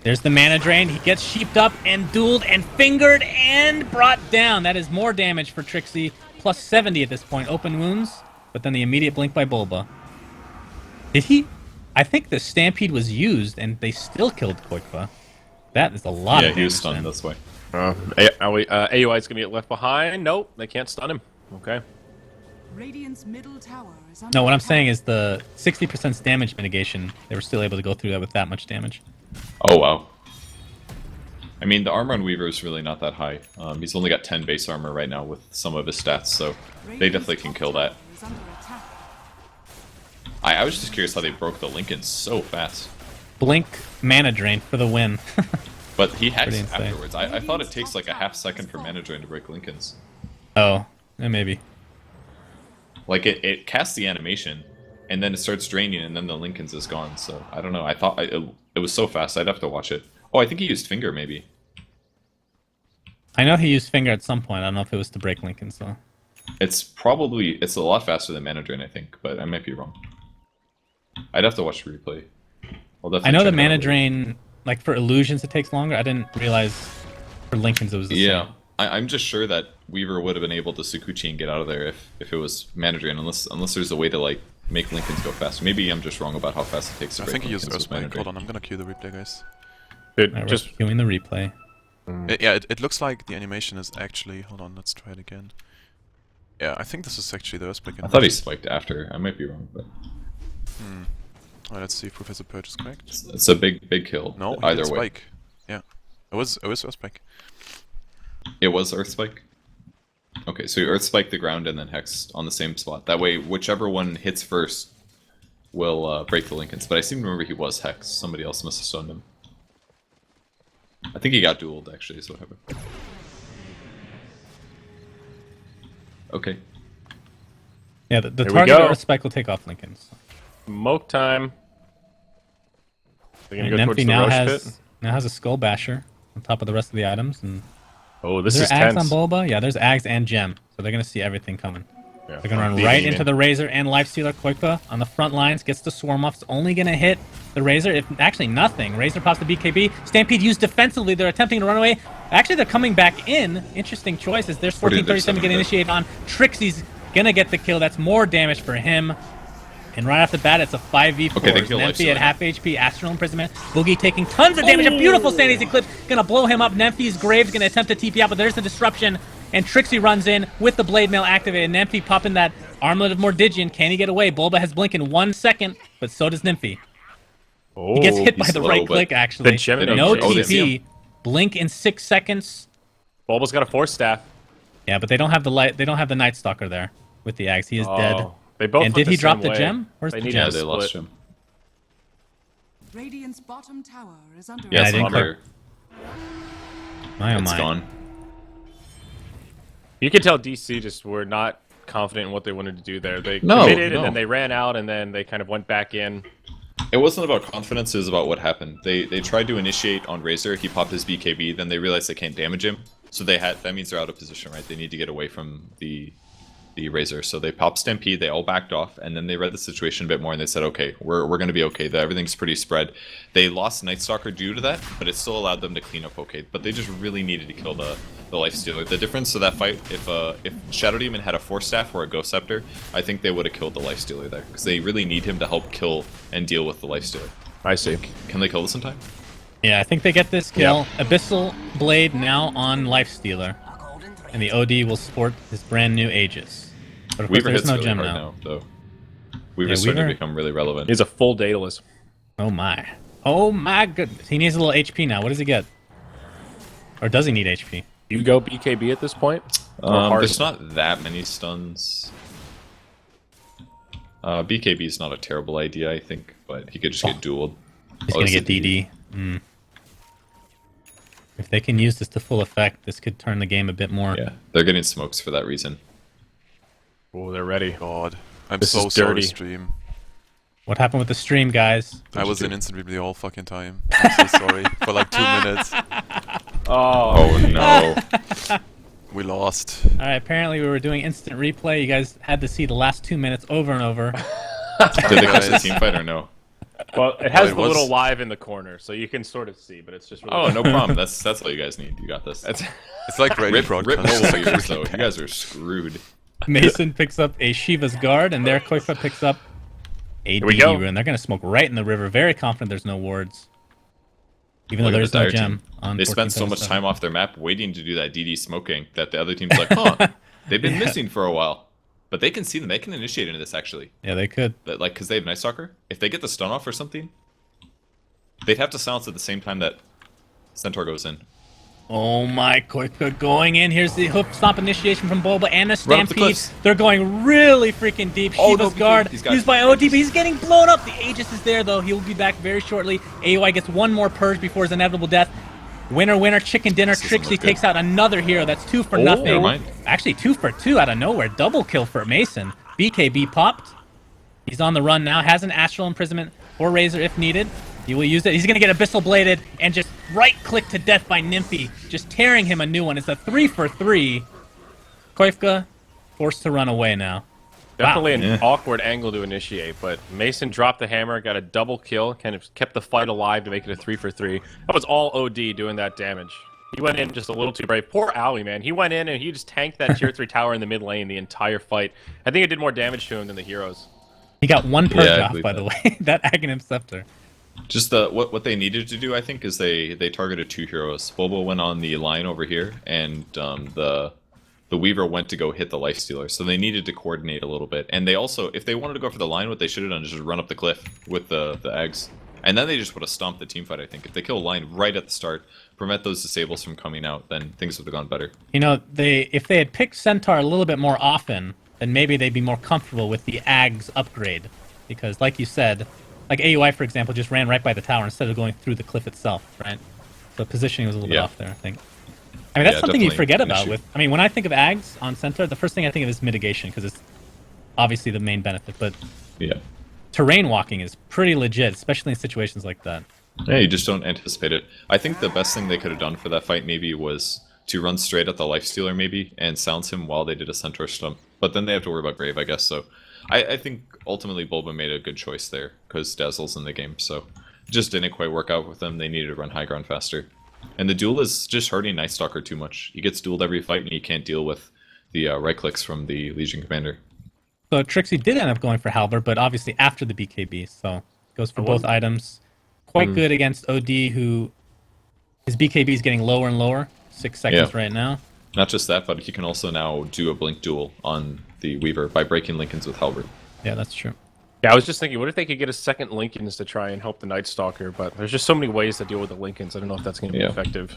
There's the mana drain. He gets sheeped up and dueled and fingered and brought down. That is more damage for Trixie. Plus 70 at this point. Open wounds, but then the immediate blink by Bulba. Did he? I think the Stampede was used, and they still killed Koipka. That is a lot Yeah, of damage. he was stunned then. this way. AUI is going to get left behind. Nope, they can't stun him. Okay. Radiant's middle tower is under No, what I'm attack. saying is the 60% damage mitigation, they were still able to go through that with that much damage. Oh, wow. I mean, the armor on Weaver is really not that high. He's only got 10 base armor right now with some of his stats, so they definitely can kill that. Is under attack. I was just curious how they broke the Lincoln so fast. Blink mana drain for the win. But he hacks Pretty insane. afterwards. I thought it takes like a half second for mana drain to break Lincolns. Oh, yeah, maybe. Like it casts the animation, and then it starts draining, and then the Lincolns is gone. So I don't know. I thought it was so fast. I'd have to watch it. Oh, I think he used finger maybe. I know he used finger at some point. I don't know if it was to break Lincoln, so. It's a lot faster than mana drain, I think, but I might be wrong. I'd have to watch the replay. I'll definitely I know check the it out mana later. drain, like for illusions, it takes longer. I didn't realize for Lincoln's it was the Yeah, same. I'm just sure that Weaver would have been able to Sukuchi and get out of there if it was mana drain, unless there's a way to like make Lincolns go fast. Maybe I'm just wrong about how fast it takes to I break think he used Lincolns with mana Earthquake. Hold drain. on, I'm gonna cue the replay, guys. Dude, Alright, just we're doing the replay. Yeah, it looks like the animation is actually... Hold on, let's try it again. Yeah, I think this is actually the Earthquake I thought he spiked after. I might be wrong, but Well, let's see if Professor Perch is correct. it's a big kill. No, he either did way. spike. Yeah, it was Earthspike. It was Earth Spike? Okay, so you Earth Spike the ground and then Hex on the same spot. That way, whichever one hits first will break the Lincolns. But I seem to remember he was Hex. Somebody else must have stunned him. I think he got dueled, actually, is what happened. Okay. Yeah, the Here we target go. Earth Spike will take off Lincolns. Smoke time. They're gonna And go towards Nemphy the now Roche has a Skull Basher on top of the rest of the items. And Oh, this is is there Ags tense. on Bulba? Yeah, there's Ags and Gem. So they're going to see everything coming. Yeah. They're going to run Beating right him into in. the Razor and Lifestealer. Koikpa on the front lines gets the Swarm off. It's only going to hit the Razor. If actually nothing. Razor pops the BKB. Stampede used defensively. They're attempting to run away. Actually, they're coming back in. Interesting choices. There's 1437 getting initiated on. Trixie's going to get the kill. That's more damage for him. And right off the bat, it's a 5v4. Okay, they kill Nemphy Lifestealer. at half HP, Astral Imprisonment. Boogie taking tons of damage. A beautiful Sanity's Eclipse. Gonna blow him up. Nemphy's Grave's gonna attempt to TP out, but there's the disruption. And Trixie runs in with the Blade Mail activated. Nemphy popping that Armlet of Mordigian. Can he get away? Bulba has Blink in 1 second, but so does Nemphy. Oh, He gets hit by he's the low, right but click, actually. the gem don't No see- oh, they see TP. Blink in 6 seconds. Bulba's got a Force Staff. Yeah, but they don't have the light. They don't have the Night Stalker there with the Ags. He is dead. Oh, they both And went did he drop same the way. gem? Where's They the need gem? Yeah, to they lost split. him. Radiant's bottom tower is under Yeah, I it's didn't longer. My oh It's my. gone. You can tell DC just were not confident in what they wanted to do there. They No, committed, and no. then they ran out, and then they kind of went back in. It wasn't about confidence, it was about what happened. They tried to initiate on Razor, he popped his BKB, then they realized they can't damage him. So that means they're out of position, right? They need to get away from the Razor. So they popped Stampede, they all backed off, and then they read the situation a bit more and they said, okay, we're gonna be okay. Everything's pretty spread. They lost Night Stalker due to that, but it still allowed them to clean up okay. But they just really needed to kill the Lifestealer. The difference to that fight, if Shadow Demon had a Force Staff or a Ghost Scepter, I think they would have killed the Lifestealer there. Because they really need him to help kill and deal with the Lifestealer. I see. Can they kill this in time? Yeah, I think they get this kill. Abyssal Blade now on Lifestealer. And the OD will sport his brand new Aegis. But of course, Weaver there's hits no really gem hard now. now, though. Weaver's starting Weaver- to become really relevant. He's a full Daedalus. Oh my. Oh my goodness. He needs a little HP now. What does he get? Or does he need HP? You go BKB at this point? Or hard? There's not that many stuns. BKB is not a terrible idea, I think, but he could just get dueled. He's Oh, gonna it's get a DD. If they can use this to full effect, this could turn the game a bit more. Yeah, they're getting smokes for that reason. Oh, they're ready. God, I'm This so is sorry, dirty. stream. What happened with the stream, guys? I was in instant replay all fucking time. I'm so sorry. For like 2 minutes. Oh no. We lost. Alright, apparently we were doing instant replay. You guys had to see the last 2 minutes over and over. Did they catch the team fight or no? Well, it has it the was- little live in the corner, so you can sort of see, but it's just really Oh, no problem. That's all you guys need. You got this. It's like radio Rip broadcast. mobile players, though. You guys are screwed. Mason picks up a Shiva's Guard, and there Koifa picks up a we DD go. rune. They're going to smoke right in the river. Very confident there's no wards. Even though Look at there's the no dire gem team. on They spent so much 1477. time off their map waiting to do that DD smoking that the other team's like, huh, they've been missing for a while. But they can see them. They can initiate into this, actually. Yeah, they could. That, like, because they have Night Stalker. If they get the stun off or something, they'd have to silence at the same time that Centaur goes in. Oh my, Koifa going in. Here's the hoof stomp initiation from Boba and a Run up the Stampede. cliffs. They're going really freaking deep. Oh, Shiva's no, Guard he's got- used by OD, but he's getting blown up. The Aegis is there, though. He'll be back very shortly. AOI gets one more purge before his inevitable death. Winner, winner, chicken dinner. doesn't Trixie look good. takes out another hero. That's 2 for Oh, nothing. never mind. Actually, 2 for 2 out of nowhere. Double kill for Mason. BKB popped. He's on the run now. Has an Astral Imprisonment or Razor if needed. He will use it. He's going to get Abyssal Bladed and just right-click to death by Nymphy. Just tearing him a new one. It's a 3 for 3. Koifka forced to run away now. Definitely an Yeah. awkward angle to initiate, but Mason dropped the hammer, got a double kill, kind of kept the fight alive to make it a 3 for 3. That was all OD doing that damage. He went in just a little too brave. Poor Owie, man. He went in and he just tanked that tier 3 tower in the mid lane the entire fight. I think it did more damage to him than the heroes. He got one purge Yeah, I off, believe by that. the way. That aghanim scepter. Just what they needed to do, I think, is they targeted 2 heroes. Bobo went on the line over here, and the Weaver went to go hit the Lifestealer. So they needed to coordinate a little bit. And they also, if they wanted to go for the line, what they should have done is just run up the cliff with the eggs. And then they just would have stomped the teamfight, I think. If they kill a line right at the start, prevent those disables from coming out, then things would have gone better. You know, if they had picked Centaur a little bit more often, then maybe they'd be more comfortable with the Ags upgrade. Because, like you said, like AUI, for example, just ran right by the tower instead of going through the cliff itself, right? So positioning was a little bit off there, I think. I mean, that's something you forget about with... I mean, when I think of Ags on Centaur, the first thing I think of is mitigation, because it's obviously the main benefit, but... Yeah. Terrain walking is pretty legit, especially in situations like that. Yeah, you just don't anticipate it. I think the best thing they could have done for that fight maybe was to run straight at the Lifestealer maybe, and silence him while they did a Centaur stump. But then they have to worry about Grave, I guess, so... I think ultimately Bulba made a good choice there, because Dazzle's in the game, so... It just didn't quite work out with them, they needed to run high ground faster. And the duel is just hurting Night Stalker too much. He gets dueled every fight, and he can't deal with the right clicks from the Legion Commander. So Trixie did end up going for Halberd, but obviously after the BKB, so goes for both items. Quite good against OD, who his BKB is getting lower and lower. 6 seconds right now. Not just that, but he can also now do a blink duel on the Weaver by breaking Lincolns with Halberd. Yeah, that's true. Yeah, I was just thinking, what if they could get a second Lincolns to try and help the Night Stalker? But there's just so many ways to deal with the Lincolns. I don't know if that's going to be effective.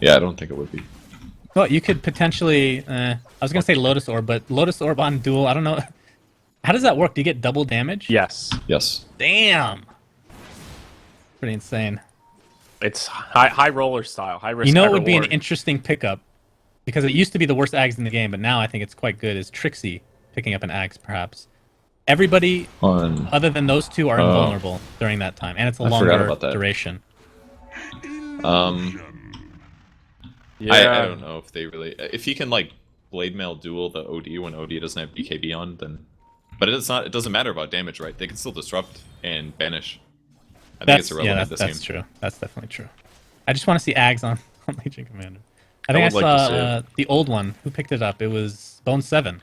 Yeah, I don't think it would be. Well, you could potentially... I was going to say Lotus Orb, but Lotus Orb on duel, I don't know. How does that work? Do you get double damage? Yes. Yes. Damn! Pretty insane. It's high roller style, high risk. You know high it would be an reward. interesting pickup, because it used to be the worst Ags in the game, but now I think it's quite good, is Trixie picking up an Ags, perhaps. Everybody other than those two are invulnerable during that time, and it's a longer duration. Yeah. I don't know if they really... If he can, like, Blade Mail duel the OD when OD doesn't have BKB on, then... But it doesn't matter about damage, right? They can still disrupt and banish. I think it's irrelevant this game. That's true. That's definitely true. I just want to see Ags on Legion Commander. I think I saw the old one. Who picked it up? It was Bone7.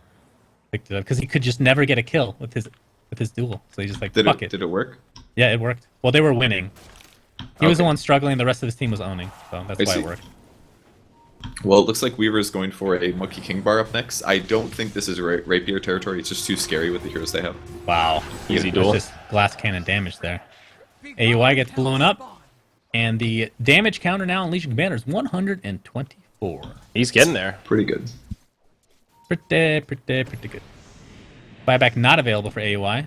Picked it up because he could just never get a kill with his duel. So he just like, fuck it. Did it work? Yeah, it worked. Well, they were winning. He was the one struggling. The rest of his team was owning. So that's why it worked. Well, it looks like Weaver's going for a Monkey King bar up next. I don't think this is Rapier territory. It's just too scary with the heroes they have. Wow. Easy duel. Just glass cannon damage there. AUI gets blown up. And the damage counter now on Legion Commander is 124. He's getting there. Pretty good. Pretty good. Buyback not available for AUI.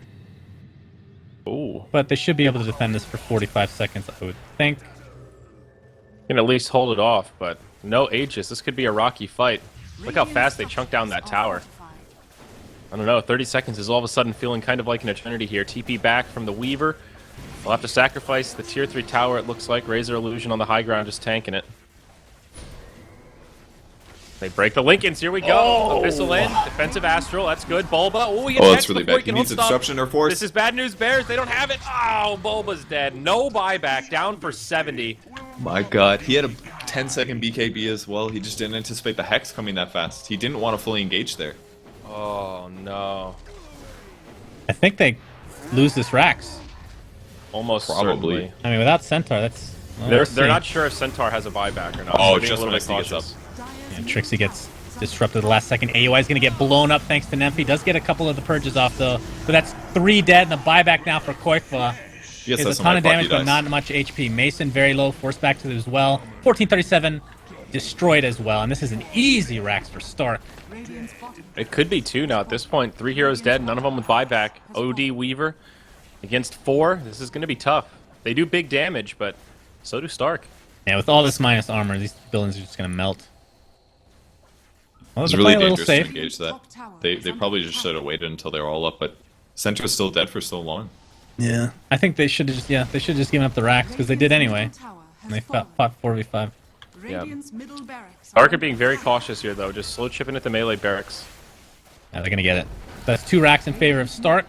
Ooh. But they should be able to defend this for 45 seconds, I would think. Can at least hold it off, but no Aegis. This could be a rocky fight. Look how fast they chunk down that tower. I don't know, 30 seconds is all of a sudden feeling kind of like an eternity here. TP back from the Weaver. We'll have to sacrifice the tier 3 tower, it looks like. Razor Illusion on the high ground, just tanking it. They break the Lincolns, here we go. Oh. Abyssal End, defensive Astral, that's good. Bulba, that's really bad. He needs a disruption or force. This is bad news, Bears, they don't have it. Oh, Bulba's dead. No buyback, down for 70. My god, he had a 10-second BKB as well. He just didn't anticipate the Hex coming that fast. He didn't want to fully engage there. Oh, no. I think they lose this Rax. Almost Probably. certainly. I mean, without Centaur, that's... Well, they're not sure if Centaur has a buyback or not. Oh, so being just a little when bit he gets up. cautious. And Trixie gets disrupted at the last second. AUI is going to get blown up thanks to Nemphy. Does get a couple of the purges off, though. So that's 3 dead, and the buyback now for Koikva. Yes, Is a ton of damage, but not much HP. Mason, very low, forced back to it as well. 1437, destroyed as well. And this is an easy Rax for Stark. It could be 2 now at this point. 3 heroes dead, none of them with buyback. OD Weaver against 4. This is going to be tough. They do big damage, but so do Stark. Yeah, with all this minus armor, these buildings are just going to melt. Well, It's they're really playing a little dangerous to safe. engage that. They probably just should have waited until they were all up, but Centra's still dead for so long. Yeah. I think they should have just, they should have just given up the Rax, because they did anyway. And they fought 4v5. Yeah. Stark are being very cautious here, though. Just slow chipping at the melee barracks. Yeah, they're going to get it. That's 2 Rax in favor of Stark.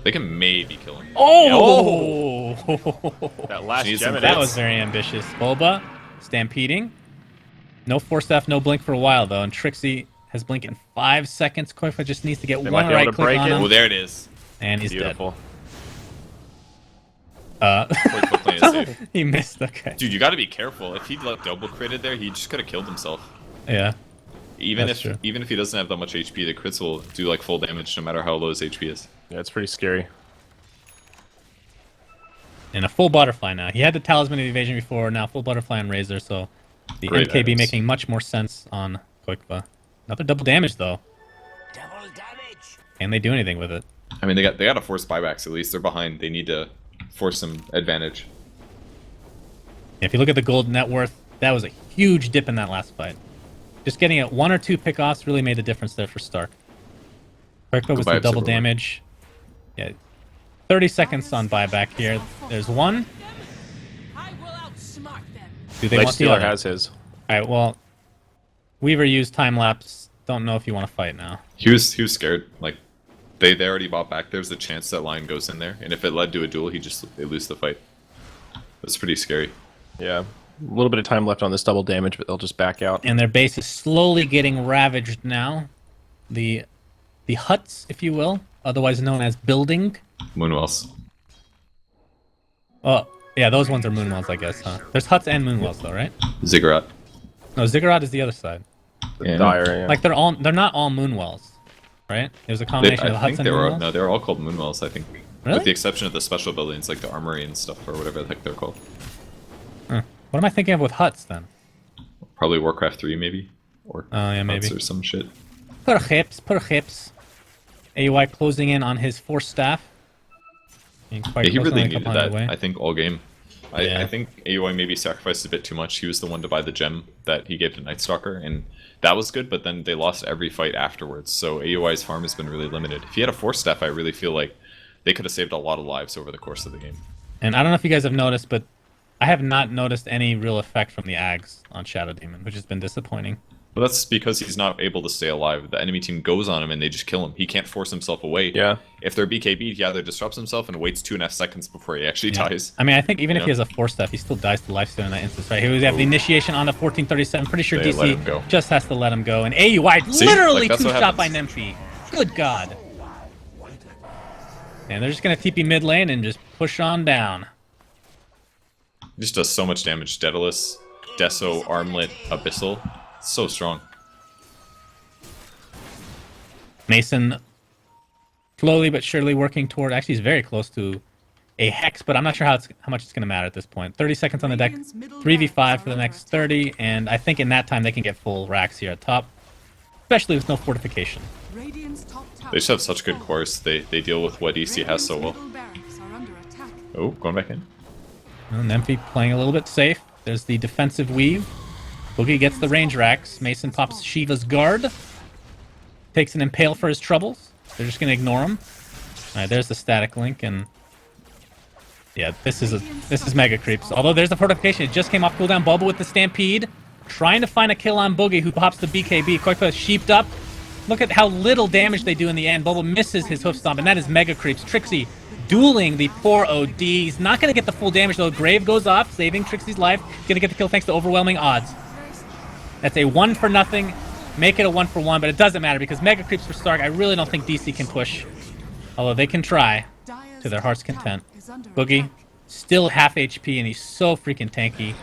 They can maybe kill him. Oh! That last Jeez, some gem. That was very ambitious. Bulba, stampeding. No Force F, no Blink for a while, though. And Trixie has Blink in 5 seconds. Koifa just needs to get They one might be able right to click break on it. him. Oh, there it is. And he's Beautiful. dead. Quick lane is safe. He missed. Okay. Dude, you gotta be careful. If he'd like double critted there, he just could have killed himself. Yeah. Even That's true. even if he doesn't have that much HP, the crits will do like full damage no matter how low his HP is. Yeah, it's pretty scary. And a full butterfly now. He had the talisman of evasion before. Now full butterfly and razor. So the Great MKB items. making much more sense on Koikva. Another double damage though. Double damage. Can they do anything with it? I mean, they got to force buybacks at least. They're behind. They need to force some advantage. If you look at the gold net worth, that was a huge dip in that last fight. Just getting it 1 or 2 pickoffs really made the difference there for Stark. Koikva with some buyups double everywhere. damage. Yeah. 30 seconds on buyback here. There's one. I will outsmart them. Do they Life want the Stealer other? has his. Alright, well, Weaver used time lapse. Don't know if you want to fight now. He was scared. Like they already bought back. There's a chance that line goes in there, and if it led to a duel, they lose the fight. That's pretty scary. Yeah. A little bit of time left on this double damage, but they'll just back out. And their base is slowly getting ravaged now. The huts, if you will, otherwise known as building. Moonwells. Oh, yeah, those ones are moonwells, I guess, huh? There's huts and moonwells, though, right? Ziggurat. No, Ziggurat is the other side. The Yeah. Dire, yeah. Like they're not all moonwells, right? There's a combination of I huts think and they're all, moonwells. no, they're all called moonwells. I think, Really? with the exception of the special buildings like the armory and stuff or whatever the heck they're called. Huh. What am I thinking of with huts then? Probably Warcraft 3 maybe, or Oh, yeah, maybe. Huts or some shit. Perhaps. AUI closing in on his force staff. Being quite Yeah, he close, really only a needed couple hundred that. away. I think all game. Yeah. I think AUI maybe sacrificed a bit too much. He was the one to buy the gem that he gave to Night Stalker, and that was good. But then they lost every fight afterwards. So AUI's farm has been really limited. If he had a force staff, I really feel like they could have saved a lot of lives over the course of the game. And I don't know if you guys have noticed, but I have not noticed any real effect from the Ags on Shadow Demon, which has been disappointing. But that's because he's not able to stay alive. The enemy team goes on him and they just kill him. He can't force himself away. Yeah. If they're BKB, he either disrupts himself and waits 2.5 seconds before he actually dies. I mean, I think even if Yeah. he has a force staff, he still dies to lifesteal in that instance, right? He would have the initiation on the 1437. Pretty sure They let DC him go. just has to let him go. And AUI See? literally Like, that's what two-shot by happens. Nymphy. Good God. And they're just going to TP mid lane and just push on down. He just does so much damage. Daedalus, Deso, Armlet, Abyssal. So strong. Mason slowly but surely working toward... Actually, he's very close to a Hex, but I'm not sure how much it's going to matter at this point. 30 seconds on the deck, 3v5 for the next 30, and I think in that time they can get full racks here at top, especially with no fortification. Radiant's top tower They just have such good is cores. They deal with what EC has so well. middle barracks are under attack. Oh, going back in. And Nymphy playing a little bit safe. There's the defensive weave. Boogie gets the range racks. Mason pops Shiva's guard. Takes an impale for his troubles. They're just going to ignore him. Alright, there's the static link, and... Yeah, this is mega creeps. Although there's the fortification. It just came off cooldown. Bubble with the Stampede. Trying to find a kill on Boogie, who pops the BKB. Koikva sheeped up. Look at how little damage they do in the end. Bubble misses his hoof stomp, and that is mega creeps. Trixie dueling the poor OD. He's not going to get the full damage, though. Grave goes off, saving Trixie's life. He's going to get the kill thanks to overwhelming odds. That's a 1-for-0. Make it a 1-for-1, but it doesn't matter because mega creeps for Stark. I really don't think DC can push. Although they can try to their heart's content. Boogie, still half HP, and he's so freaking tanky.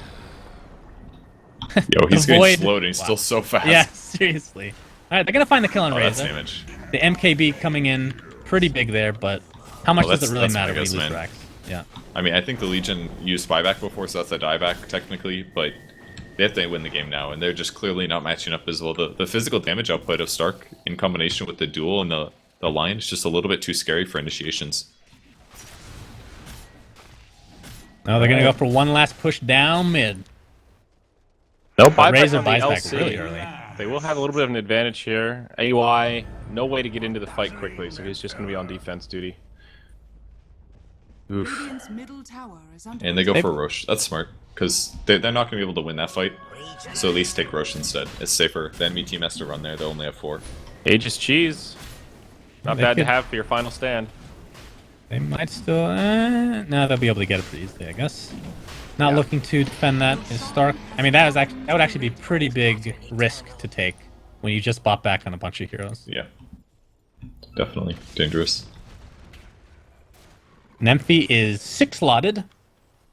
Yo, he's The getting Void- slowed and he's still so fast. Yeah, seriously. Alright, they're going to find the kill on Oh, that's Razor. damage. The MKB coming in pretty big there, but how much Oh, does that's- it really that's matter when Megas, you lose man. racks? Yeah. I mean, I think the Legion used buyback before, so that's a dieback technically, but they have to win the game now, and they're just clearly not matching up as well. The physical damage output of Stark in combination with the duel and the line is just a little bit too scary for initiations. No, they're going to go for one last push down mid. No buyback Razor on the buys back LC. really early. They will have a little bit of an advantage here. AUI, no way to get into the fight quickly, so he's just going to be on defense duty. Oof. Radiant's middle tower is under And they go attack. for Roche. That's smart, because they're not going to be able to win that fight, so at least take Roche instead. It's safer. The enemy team has to run there. They only have 4. Aegis cheese. Not They bad to could- have for your final stand. They might still... no, they'll be able to get it pretty easily, I guess. Not Yeah. looking to defend that is Stark. I mean, that would actually be pretty big risk to take when you just bought back on a bunch of heroes. Yeah. Definitely. Dangerous. Nymphy is 6-slotted.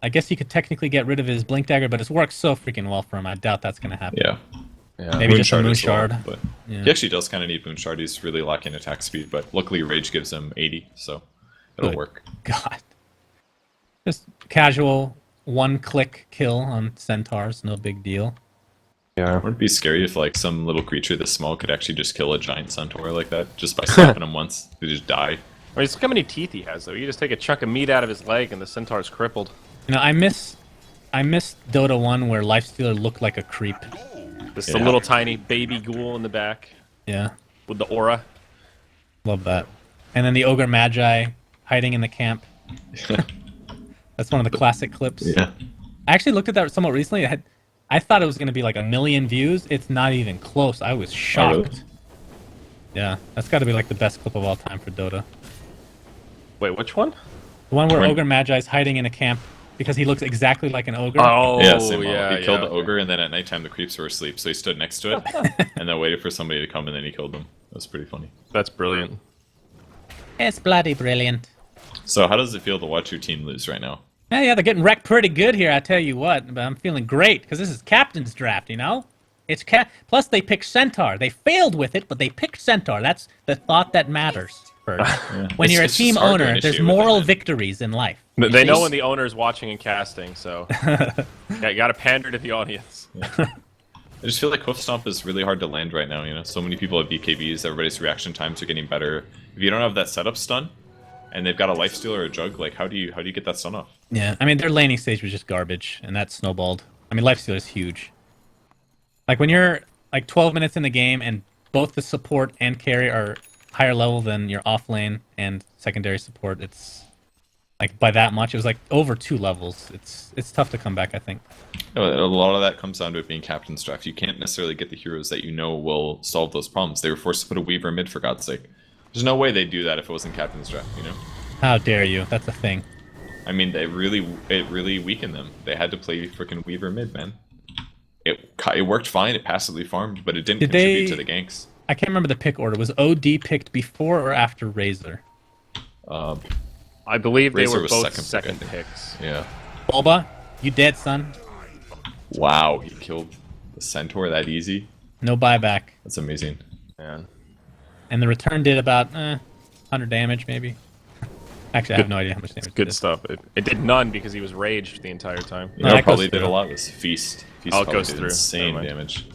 I guess you could technically get rid of his Blink Dagger, but it's worked so freaking well for him. I doubt that's going to happen. Yeah. Maybe just a Moon as well, Shard. but Yeah. he actually does kind of need Moon Shard. He's really lacking attack speed, but luckily Rage gives him 80, so it'll Good work. God. Just casual one-click kill on Centaurs. No big deal. Yeah. Wouldn't it be scary if like some little creature this small could actually just kill a giant centaur like that just by slapping him once? They just die. I mean, look how many teeth he has, though. You just take a chunk of meat out of his leg, and the centaur's crippled. You know, I miss Dota 1 where Lifestealer looked like a creep. Just a little tiny baby ghoul in the back Yeah, with the aura. love that. And then the Ogre Magi hiding in the camp. That's one of the classic clips. Yeah. I actually looked at that somewhat recently. I thought it was going to be like 1 million views. It's not even close. I was shocked. Oh, really? Yeah, that's got to be like the best clip of all time for Dota. Wait, which one? The one where Right. Ogre Magi's hiding in a camp because he looks exactly like an ogre. Oh, Yeah, same model. yeah. He killed the okay. ogre, and then at nighttime the creeps were asleep, so he stood next to it, and then waited for somebody to come, and then he killed them. That was pretty funny. That's brilliant. It's bloody brilliant. So how does it feel to watch your team lose right now? Yeah, they're getting wrecked pretty good here, I tell you what. But I'm feeling great because this is captain's draft, you know. It's plus they picked Centaur. They failed with it, but they picked Centaur. That's the thought that matters. When It's- you're a it's team just hard to owner, initiate there's with moral it, man. victories in life. They know when the owner's watching and casting, so yeah, you gotta pander to the audience. I just feel like Hoof Stomp is really hard to land right now, you know? So many people have BKBs, everybody's reaction times are getting better. If you don't have that setup stun, and they've got a Lifesteal or a Jug, like how do you get that stun off? Yeah, I mean their laning stage was just garbage, and that snowballed. I mean Lifesteal is huge. Like when you're like 12 minutes in the game and both the support and carry are higher level than your off lane and secondary support, it's like by that much. It was like over 2 levels. It's tough to come back, I think. A lot of that comes down to it being captain's draft. You can't necessarily get the heroes that you know will solve those problems. They were forced to put a Weaver mid, for God's sake. There's no way they'd do that if it wasn't captain's draft, you know? How dare you? That's a thing. I mean, it really weakened them. They had to play freaking Weaver mid, man. It worked fine. It passively farmed, but it didn't Did contribute they- to the ganks. I can't remember the pick order. Was OD picked before or after Razor? I believe they Razor were was both second second pick, I think. picks. Yeah. Bulba, you dead, son. Wow, he killed the Centaur that easy. No buyback. That's amazing. Man. And the return did about 100 damage, maybe. Actually, I have no idea how much damage. it Good did. stuff. It did none because he was raged the entire time. You No, know that what probably goes did a through. lot was Feast. Feast Oh, it probably goes did through. insane Never mind. damage.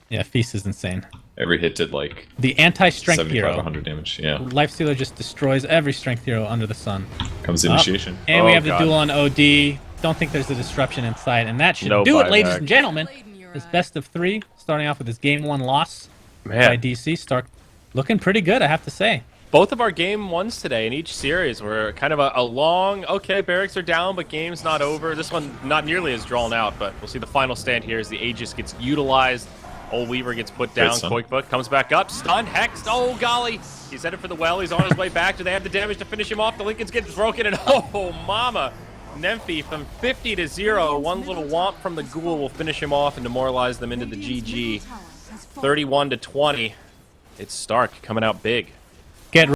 Yeah, Feast is insane. Every hit did like The anti-strength 75, hero. 100 damage. Yeah. Lifestealer just destroys every strength hero under the sun. Comes Up. initiation. And we Oh, have the God. duel on OD. Don't think there's a disruption in sight, and that should No do it, ladies buyback. and gentlemen. His best of 3, starting off with his game 1 loss by Man. DC. Start looking pretty good, I have to say. Both of our game ones today in each series were kind of a long, okay, barracks are down, but game's not over. This one not nearly as drawn out, but we'll see the final stand here as the Aegis gets utilized. Old Weaver gets put down. stun. Koikbook comes back up. Stunned. Hexed. Oh, golly. He's headed for the well. He's on his way back. Do they have the damage to finish him off? The Lincolns get broken, and oh, mama. Nymphy from 50 to 0. One little womp from the ghoul will finish him off and demoralize them into the GG. 31 to 20. It's Stark coming out big.